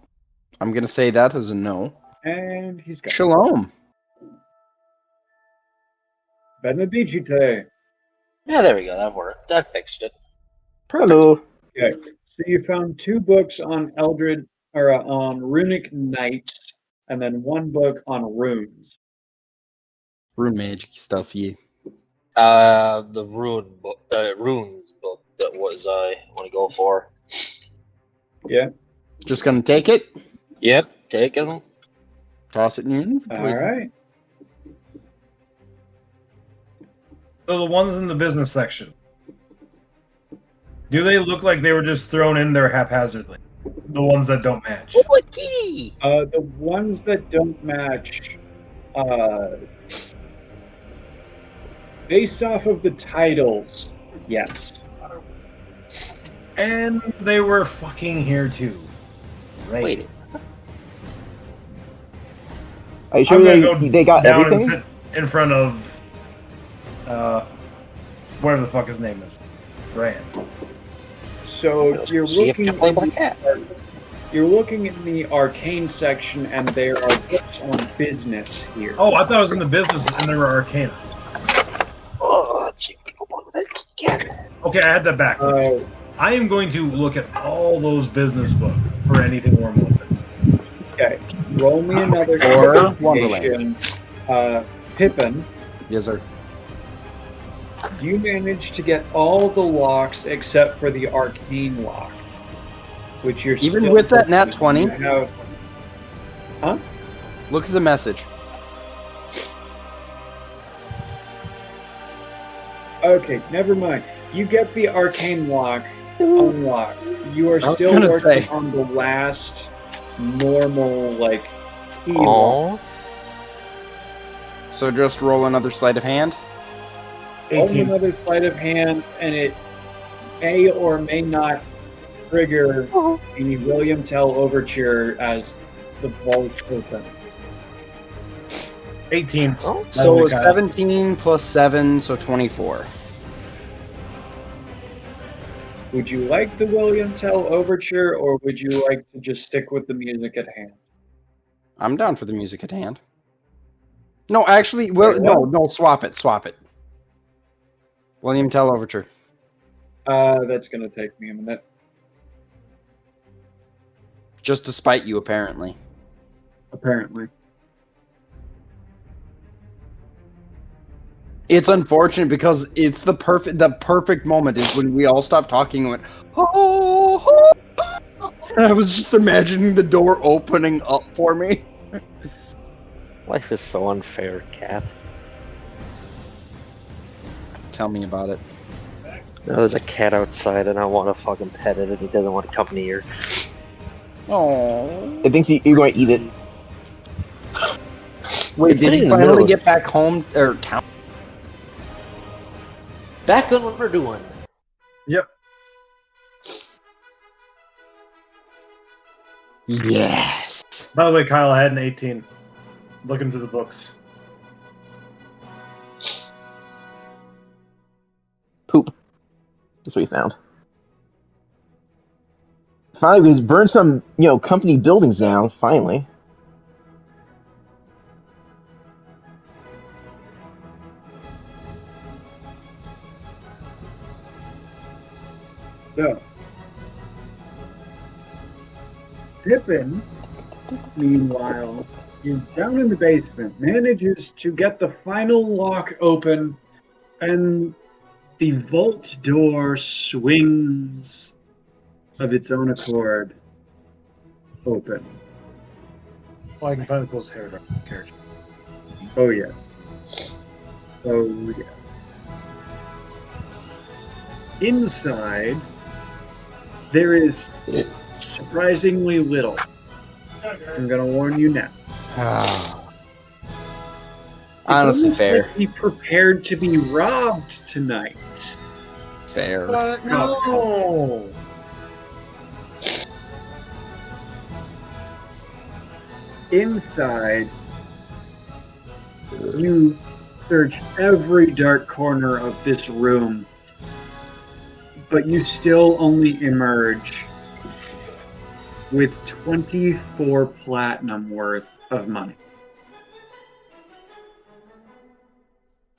I'm gonna say that as a no. And he's got Shalom. Benedicite. Yeah, there we go. That worked. That fixed it. Hello. Okay, so you found two books on Eldred or on runic knights, and then one book on runes. Rune magic stuff, yeah. The runes book that was I want to go for. Yeah. Just gonna take it? Yep, taking. Toss it in your inventory. All right. So the ones in the business section, do they look like they were just thrown in there haphazardly? The ones that don't match. The ones that don't match, based off of the titles, yes. And they were fucking here too. Right. Wait. Are you sure I'm gonna go they got down everything? and sit in front of whatever the fuck his name is. Grant. So you're See if looking you can play by cat. you're looking in the arcane section, and there are books on business here. Oh, I thought it was in the business and there were arcana. Oh, let's see if we can play that cat. Okay, I had that back. I am going to look at all those business books for anything warm open. Okay, roll me another Or investigation. Pippin, Yes, sir. you managed to get all the locks except for the arcane lock, which you're Even still with that nat missing. 20? You have, Look at the message. okay, never mind. You get the arcane lock unlocked. You are I was still gonna working say. on the last normal key lock. Oh, So just roll another sleight of hand. Roll 18. another sleight of hand, and it may or may not trigger the William Tell overture as the vault opens. 18. So Okay. 17 plus 7, so 24. Would you like the William Tell overture, or would you like to just stick with the music at hand? I'm down for the music at hand. No, actually, well, no, swap it. William Tell Overture. That's gonna take me a minute. Just to spite you, apparently. Apparently. It's unfortunate because it's the perfect moment is when we all stopped talking and went, oh, and I was just imagining the door opening up for me. Life is so unfair, Cap. Tell me about it. There's a cat outside and I want to fucking pet it and he doesn't want to come near. Oh. It thinks you're going to eat it. Wait, It's did sitting he in the middle finally of- get back home or town? Back on what we're doing. Yep. Yes. By the way, Kyle, I had an 18. Looking through the books. Poop. That's what he found. Finally, we burned some, company buildings down. Finally. So, Pippin, meanwhile, is down in the basement, manages to get the final lock open, and the vault door swings of its own accord open. Oh, I can finally close hair character. Oh, yes. Oh, yes. Inside, there is surprisingly little. I'm going to warn you now. Honestly, almost fair. like he prepared to be robbed tonight. Fair. No! Inside, you search every dark corner of this room, but you still only emerge with 24 platinum worth of money.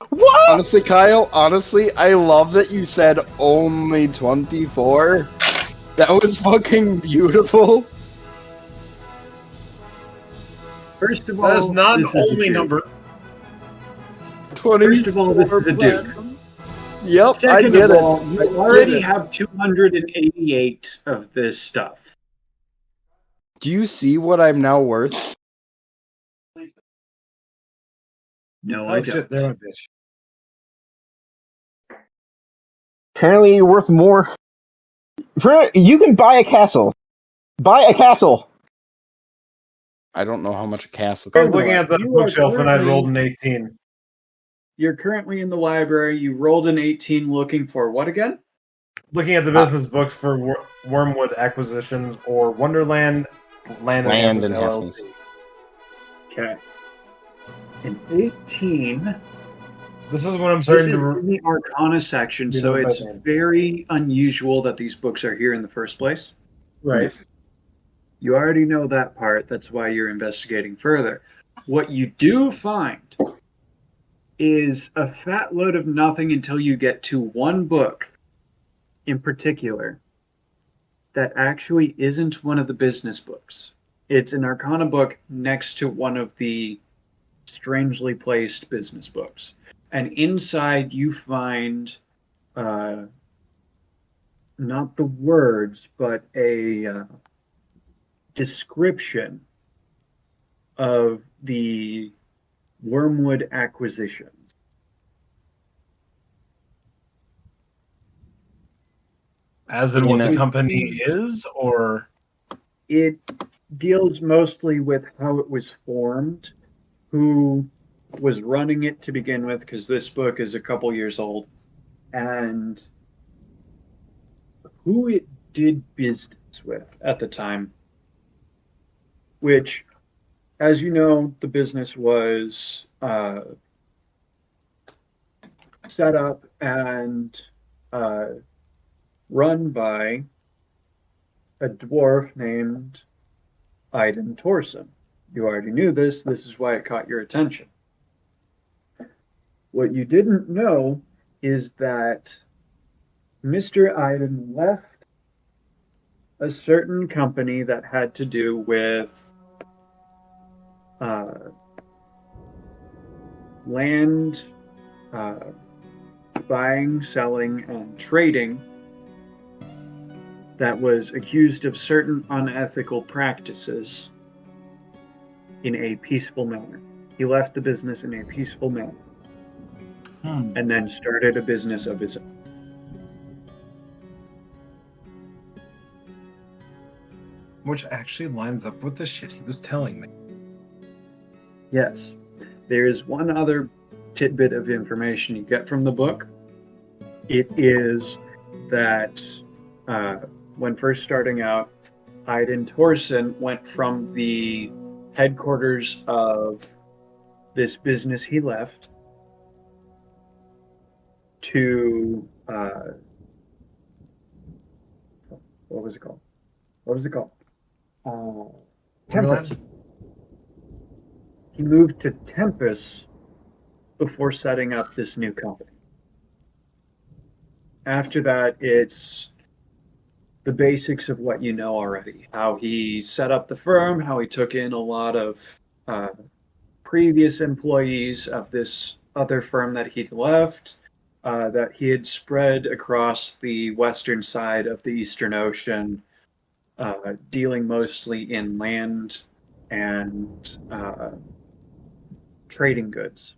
What? Honestly, Kyle, I love that you said only 24. That was fucking beautiful. First of all, That is not an this is a only dude. number. 24 First of all, this is a dude. platinum. Yep, I Second get of it. all, I you get already it. have 288 of this stuff. Do you see what I'm now worth? No, Oh I shit, don't. there went bitch. Apparently, you're worth more. You can buy a castle. Buy a castle. I don't know how much a castle I was costs. looking at the You are bookshelf and I currently- rolled an 18. You're currently in the library. You rolled an 18 looking for what again? Looking at the business books for Wormwood Acquisitions or Wonderland Land Land Enhancements Enhancements. LLC. Okay. An 18. This is what I'm This starting is to. in the Arcana section, You so know it's Batman. very unusual that these books are here in the first place. Right. Yes. You already know that part. That's why you're investigating further. What you do find is a fat load of nothing until you get to one book in particular that actually isn't one of the business books. It's an Arcana book next to one of the strangely placed business books. And inside you find not the words, but a description of the Wormwood acquisitions. As in You what know- the company is, or It deals mostly with how it was formed, who was running it to begin with, because this book is a couple years old, and who it did business with at the time. Which, as you know, the business was set up and run by a dwarf named Aiden Torsen. You already knew this. This is why it caught your attention. What you didn't know is that Mr. Aiden left a certain company that had to do with land buying, selling, and trading that was accused of certain unethical practices in a peaceful manner. He left the business in a peaceful manner and then started a business of his own. Which actually lines up with the shit he was telling me. Yes. There is one other tidbit of information you get from the book. It is that when first starting out, Aiden Torsen went from the headquarters of this business he left to what was it called? Tempest. He moved to Tempest before setting up this new company. After that, it's the basics of what you know already. How he set up the firm, how he took in a lot of previous employees of this other firm that he'd left, that he had spread across the western side of the Eastern Ocean, dealing mostly in land and trading goods.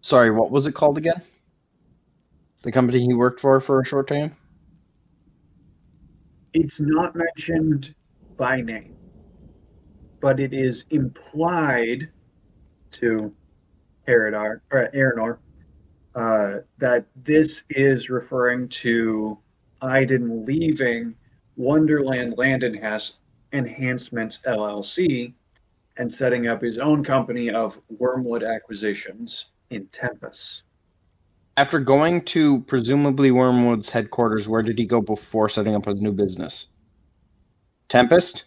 Sorry, what was it called again? The company he worked for a short time? It's not mentioned by name, but it is implied to Aranor that this is referring to Aiden leaving Wonderland Land Enhancements LLC and setting up his own company of Wormwood Acquisitions in Tempest. After going to presumably Wormwood's headquarters, where did he go before setting up his new business? Tempest?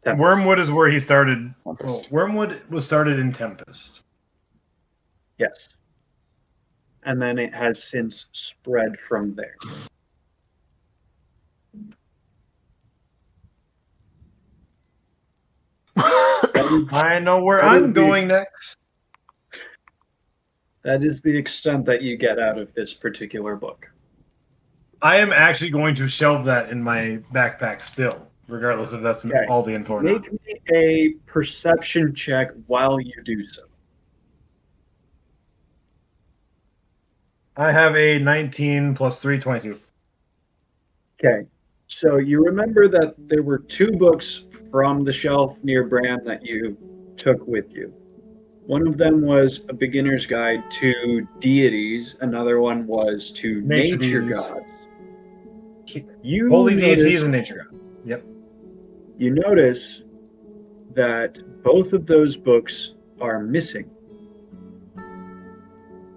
Wormwood is where he started. Tempest. Wormwood was started in Tempest. Yes. And then it has since spread from there. I know where I'm going next. That is the extent that you get out of this particular book. I am actually going to shelve that in my backpack still, regardless if that's Okay. all the info or not. Make me a perception check while you do so. I have a 19 plus 3, 22. Okay. So you remember that there were 2 books from the shelf near Bran that you took with you. One of them was A Beginner's Guide to Deities. Another one was to Nature Nature deities. Gods. You Holy notice- deities and nature god. Yep. You notice that both of those books are missing.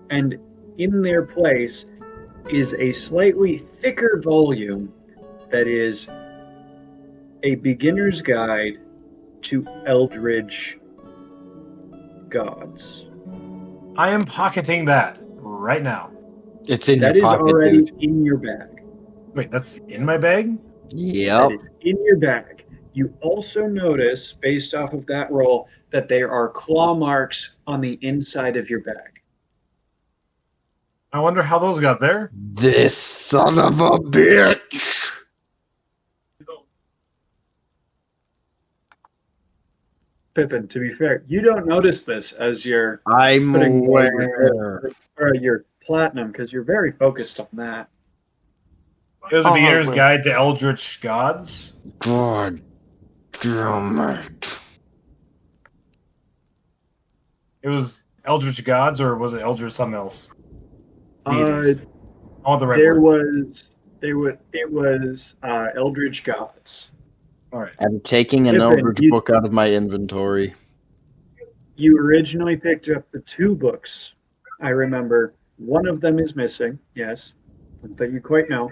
And in their place is a slightly thicker volume that is A Beginner's Guide to Eldritch Gods. I am pocketing that right now. It's in That your is pocket, already dude. in your bag. Wait, that's in my bag? Yep. That is in your bag. You also notice, based off of that roll, that there are claw marks on the inside of your bag. I wonder how those got there. This son of a bitch! Pippin, to be fair, you don't notice this as you're I'm putting aware. your platinum because you're very focused on that. It was a Oh, beginner's wait. guide to Eldritch gods. God damn it. It was Eldritch gods, or was it Eldritch something else? Uh, Deities. I want the right there word. it was Eldritch Gods. All right. I'm taking an Pippin, Eldritch you- book out of my inventory. You originally picked up the 2 books. I remember one of them is missing. Yes, that you quite know.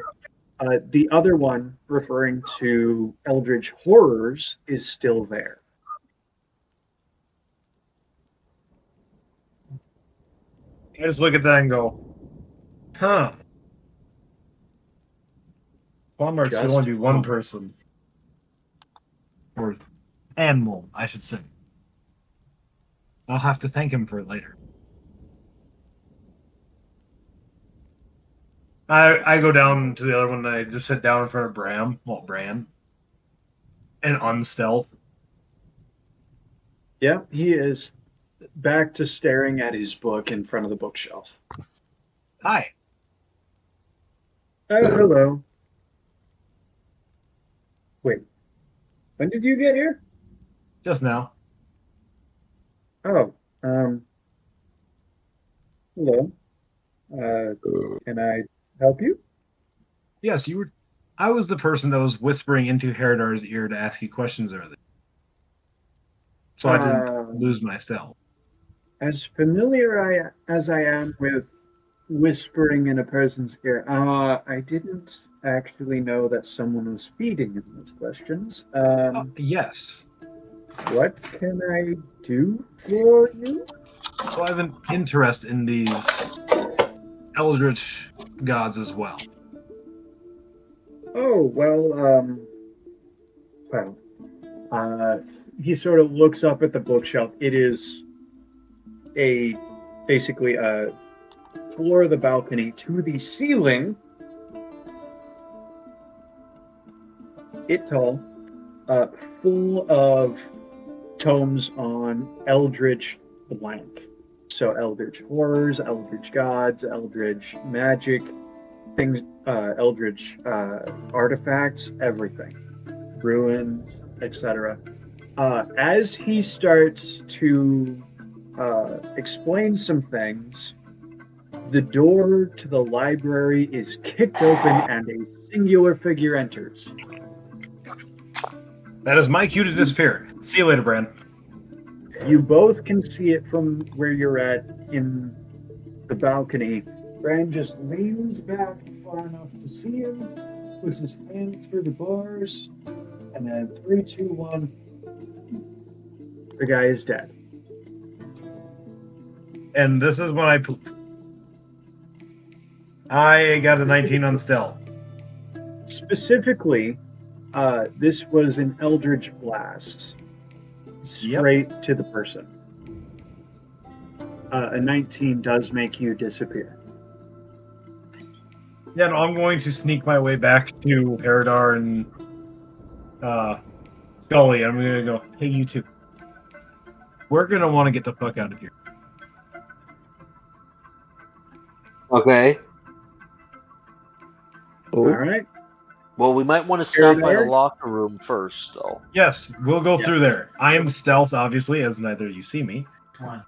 The other one, referring to Eldritch Horrors, is still there. I just look at that and go, huh. Walmart Just- still only be one person. Or animal, I should say. I'll have to thank him for it later. I go down to the other one and I just sit down in front of Bran. And unstealth. Yeah, he is back to staring at his book in front of the bookshelf. Hi. Hello. Wait, when did you get here? Just now. Oh, hello. Can I help you? Yes, you were. I was the person that was whispering into Heridar's ear to ask you questions earlier. So I didn't lose myself. As familiar as I am with whispering in a person's ear, I didn't actually know that someone was feeding him those questions. Yes. What can I do for you? So I have an interest in these Eldritch gods as well. Oh, he sort of looks up at the bookshelf. It is basically a floor of the balcony to the ceiling. It tall, full of tomes on Eldritch blank. So Eldritch horrors, Eldritch gods, Eldritch magic, things, Eldritch artifacts, everything, ruins, etc. As he starts to explain some things, the door to the library is kicked open and a singular figure enters. That is my cue to disappear. See you later, Bran. You both can see it from where you're at in the balcony. Bran just leans back far enough to see him, puts his hand through the bars, and then 3, 2, 1, the guy is dead. And this is when I got a 19 on stealth. Specifically, this was an Eldritch Blast. Straight to the person. A 19 does make you disappear. Yeah, no, I'm going to sneak my way back to Heridar and Scully. I'm going to go, hey, you two. We're going to want to get the fuck out of here. Okay. All right. Well, we might want to stop by the Heridar? locker room first, though. Yes, we'll go through there. I am stealth, obviously, as neither of you see me. Unless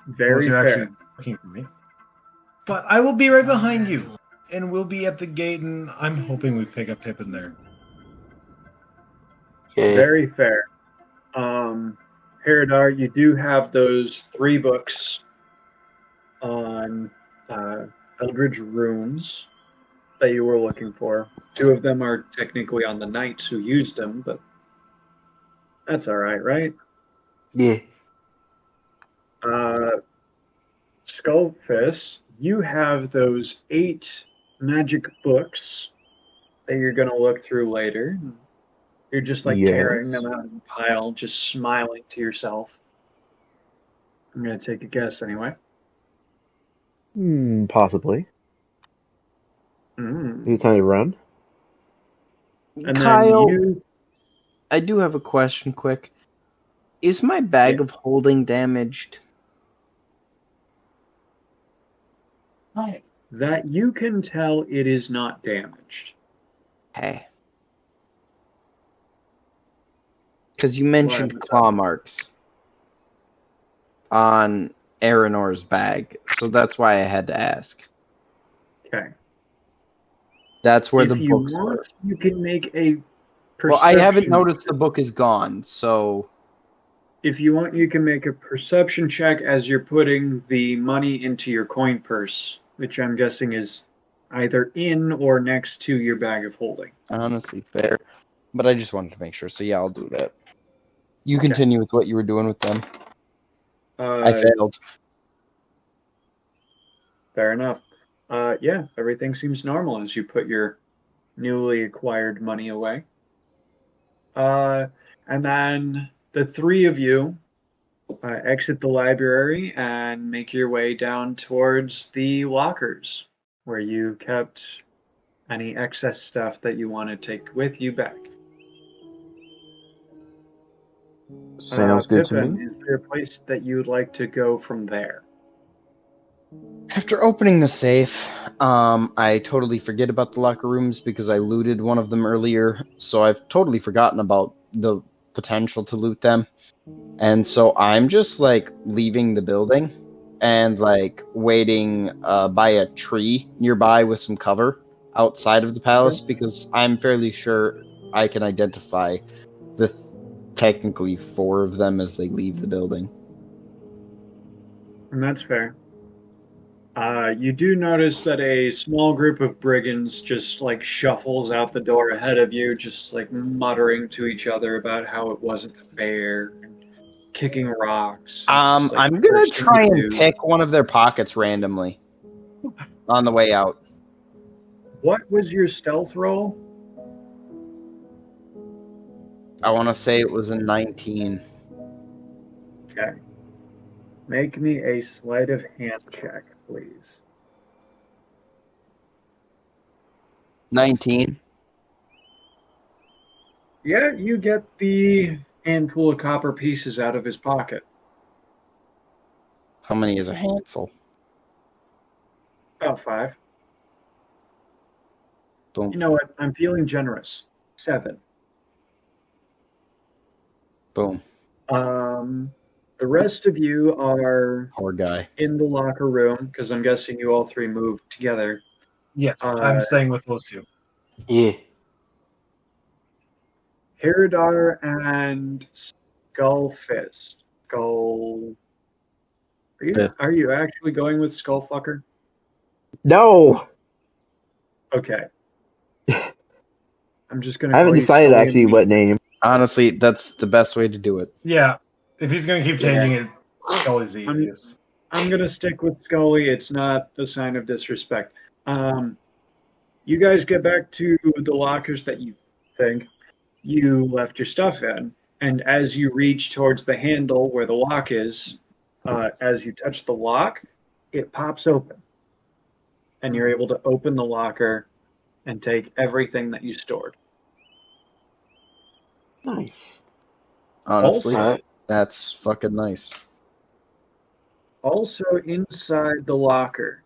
Very you're fair. actually looking for me. But I will be right behind you. And we'll be at the gate, and I'm hoping we pick up Pippin there. Okay. Very fair. Heridar, you do have those 3 books on Eldritch runes that you were looking for. 2 of them are technically on the knights who used them, but that's all right, right? Yeah. Skullfist, you have those 8 magic books that you're going to look through later. You're just like Yes. tearing them out of the pile, just smiling to yourself. I'm going to take a guess anyway. Possibly. Mm. Is it time to run? And Kyle, then you, I do have a question quick. Is my bag of holding damaged? that you can tell it is not damaged. Hey. Because you mentioned Why? claw marks on Aranor's bag, so that's why I had to ask. Okay. That's where If the you books want, were. you can make a Well, I haven't perception- noticed the book is gone, so If you want, you can make a perception check as you're putting the money into your coin purse, which I'm guessing is either in or next to your bag of holding. honestly fair. But I just wanted to make sure, so yeah, I'll do that. You continue with what you were doing with them. I failed. Fair enough. Yeah, everything seems normal as you put your newly acquired money away. And then the 3 of you exit the library and make your way down towards the lockers where you kept any excess stuff that you want to take with you back. Sounds good to Pippin, me. is there a place that you would like to go from there? After opening the safe, I totally forget about the locker rooms because I looted one of them earlier, so I've totally forgotten about the potential to loot them. And so I'm just, like, leaving the building and, like, waiting by a tree nearby with some cover outside of the palace because I'm fairly sure I can identify the technically 4 of them as they leave the building. And that's fair. You do notice that a small group of brigands just like shuffles out the door ahead of you, just like muttering to each other about how it wasn't fair, and kicking rocks. I'm just, like, gonna cursing try at and you. pick one of their pockets randomly on the way out. What was your stealth roll? I want to say it was a 19. Okay. Make me a sleight of hand check, please. 19. Yeah, you get the handful of copper pieces out of his pocket. How many is a handful? About 5. Boom. You know what? I'm feeling generous. 7. Boom. The rest of you are Poor guy. in the locker room because I'm guessing you all 3 moved together. Yes, I'm staying with those 2. Yeah. Herodar and Skullfist. Skull. Fist. Are you actually going with Skullfucker? No, Okay. I'm just gonna. I haven't call you decided Scully actually and what name. Honestly, that's the best way to do it. Yeah, if he's gonna keep changing it, Scully's the easiest. I'm gonna stick with Scully. It's not a sign of disrespect. You guys get back to the lockers that you think you left your stuff in, and as you reach towards the handle where the lock is, as you touch the lock, it pops open, and you're able to open the locker and take everything that you stored. Nice. Honestly, Also- that's fucking nice. Also, inside the locker,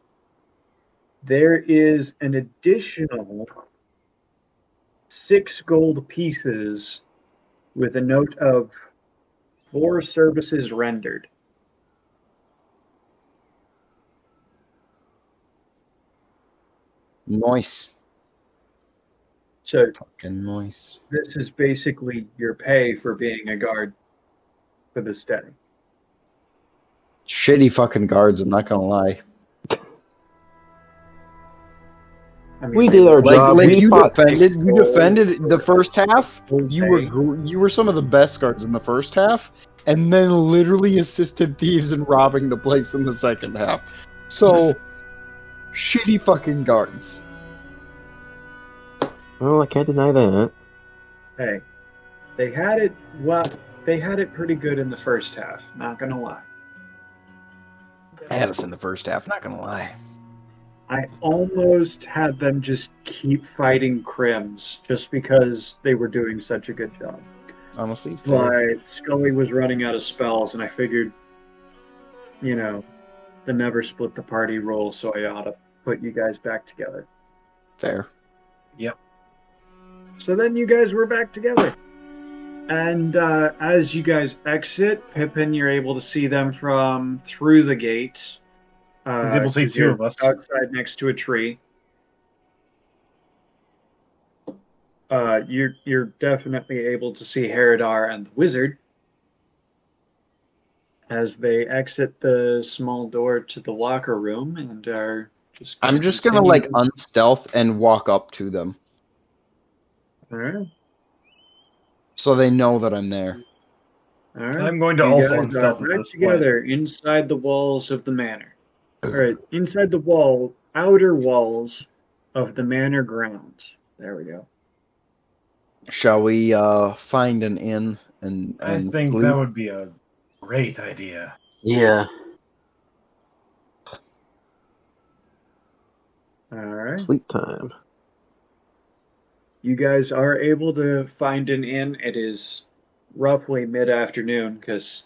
there is an additional 6 gold pieces with a note of 4 services rendered. Nice. So Fucking nice. this is basically your pay for being a guard for this day. Shitty fucking guards, I'm not gonna lie. I mean, We did our job. Like we you fought defended, six you defended the first half. gold You were some of the best guards in the first half, and then literally assisted thieves in robbing the place in the second half. So, shitty fucking guards. Well, I can't deny that. Hey, they had it. Well, they had it pretty good in the first half. Not gonna lie. I had us in the first half, not gonna lie. I almost had them just keep fighting Crims just because they were doing such a good job. Honestly, fair. But Scully was running out of spells, and I figured, you know, the never split the party rule, so I ought to put you guys back together. Fair. So then you guys were back together. And as you guys exit, Pippin, you're able to see them from through the gate. He's able to see 'cause 2 you're of us. outside next to a tree. You're definitely able to see Herodar and the wizard as they exit the small door to the locker room and are just. I'm just gonna like unstealth and walk up to them All right. so they know that I'm there. All right. I'm going to You also guys are unstealth at right this point. together inside the walls of the manor. All right, inside the outer walls of the manor grounds. There we go. Shall we find an inn and I think sleep? that would be a great idea. Yeah. All right. Sleep time. You guys are able to find an inn. It is roughly mid-afternoon because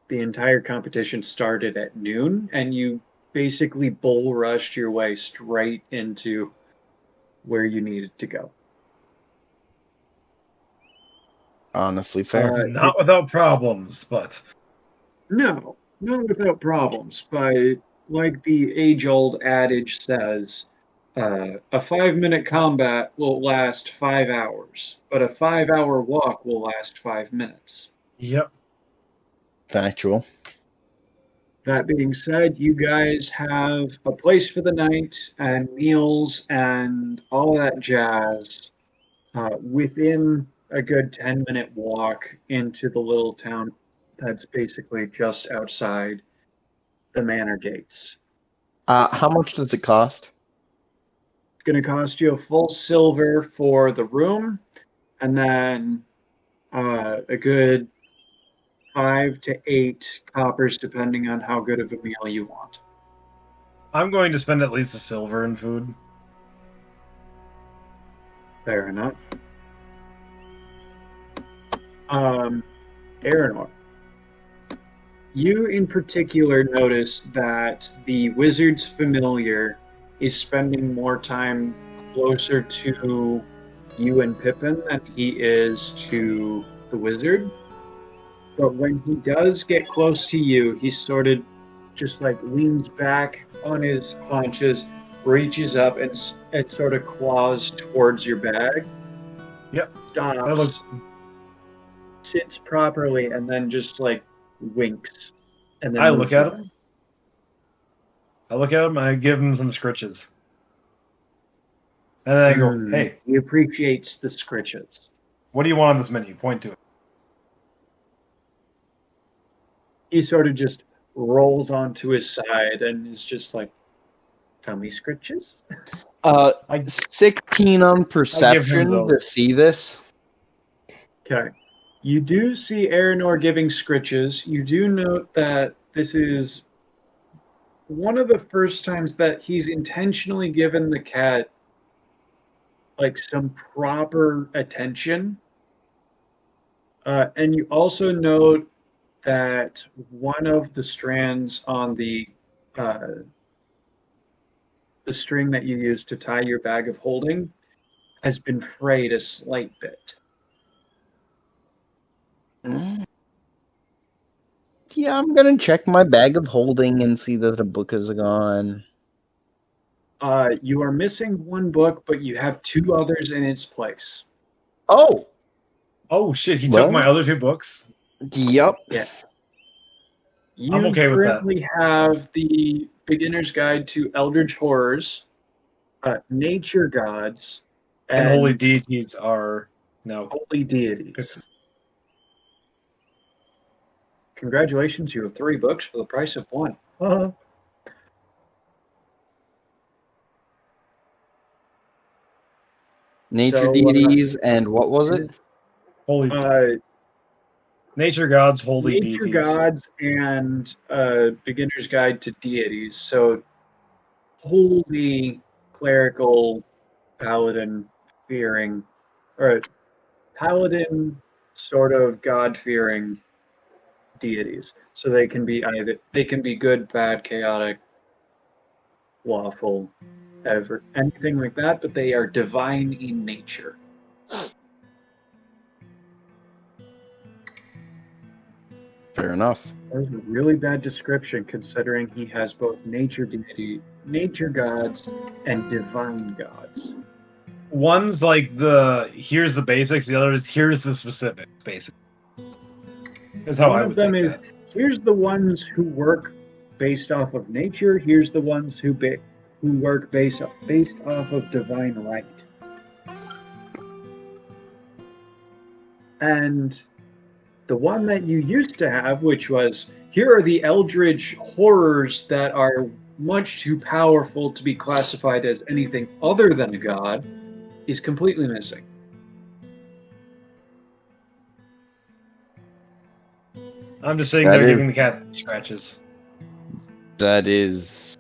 the entire competition started at noon, and you basically bull rushed your way straight into where you needed to go. Honestly, fair. Not without problems, but No, not without problems. But like the age-old adage says, a 5-minute combat will last 5 hours, but a 5-hour walk will last 5 minutes. yep. Factual. That being said, you guys have a place for the night and meals and all that jazz within a good 10-minute walk into the little town that's basically just outside the manor gates. How much does it cost? It's going to cost you a full silver for the room, and then a good 5 to 8 coppers, depending on how good of a meal you want. I'm going to spend at least a silver in food. Fair enough. Aranor, you in particular notice that the wizard's familiar is spending more time closer to you and Pippin than he is to the wizard. But when he does get close to you, he sort of just like leans back on his haunches, reaches up, and sort of claws towards your bag. Yep. Stops, sits properly, and then just like winks. And then I look moves at on. him. And I give him some scritches. And then I go, hey, He appreciates the scritches. what do you want on this menu? Point to it. He sort of just rolls onto his side and is just like, tell me scritches? 16 on perception those. to see this. Okay. You do see Aranor giving scritches. You do note that this is one of the first times that he's intentionally given the cat like some proper attention. And you also note that one of the strands on the string that you use to tie your bag of holding has been frayed a slight bit. Yeah, I'm gonna check my bag of holding and see that the book is gone. You are missing one book, but you have 2 others in its place. Oh! Oh shit, he Well- took my other 2 books? Yep. Yes. You I'm okay with that. currently have the Beginner's Guide to Eldritch Horrors, Nature Gods, And holy deities are no. Holy Deities. Congratulations, you have 3 books for the price of 1. Nature So, deities and what was it? Holy nature gods, holy Nature deities. Gods and Beginner's Guide to Deities. So, holy, clerical, paladin fearing, or paladin sort of god fearing deities. So they can be good, bad, chaotic, lawful, anything like that, but they are divine in nature. Fair enough. That was a really bad description considering he has both nature gods, and divine gods. One's like here's the basics, the other is here's the specifics, basically. That's how One I of would them take is that. here's the ones who work based off of nature. Here's the ones who work based off of divine right. And the one that you used to have, which was here are the eldritch horrors that are much too powerful to be classified as anything other than a god, is completely missing. I'm just sitting That there is- giving the cat scratches. That is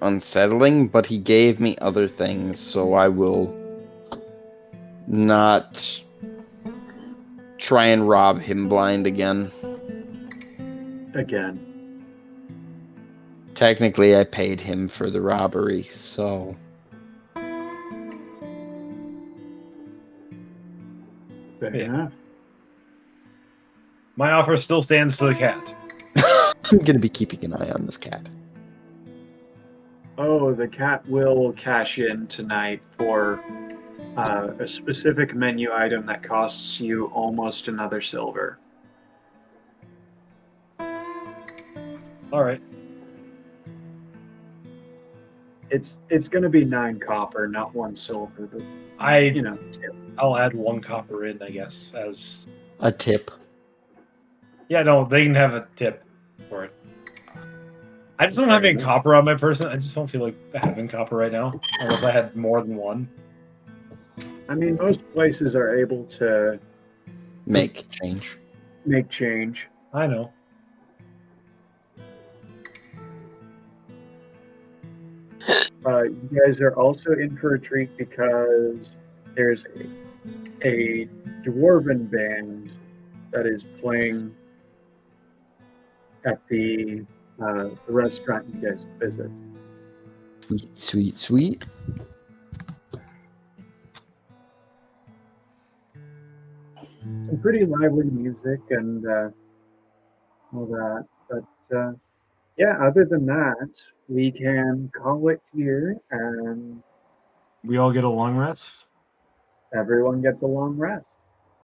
unsettling, but he gave me other things, so I will not try and rob him blind again. Again. Technically, I paid him for the robbery, so... Fair Yeah. enough. My offer still stands to the cat. I'm gonna be keeping an eye on this cat. Oh, the cat will cash in tonight for a specific menu item that costs you almost another silver. All right. It's going to be 9 copper, not 1 silver, but I you know. I'll add 1 copper in, I guess, as A tip. yeah. No, they can have a tip for it. I just don't have any copper on my person. I just don't feel like having copper right now, unless I had more than 1. I mean, most places are able to Make change. make change. I know. You guys are also in for a treat because there's a dwarven band that is playing at the restaurant you guys visit. Sweet, sweet, sweet. Some pretty lively music and all that. But yeah, other than that, we can call it here and We all get a long rest. everyone gets a long rest.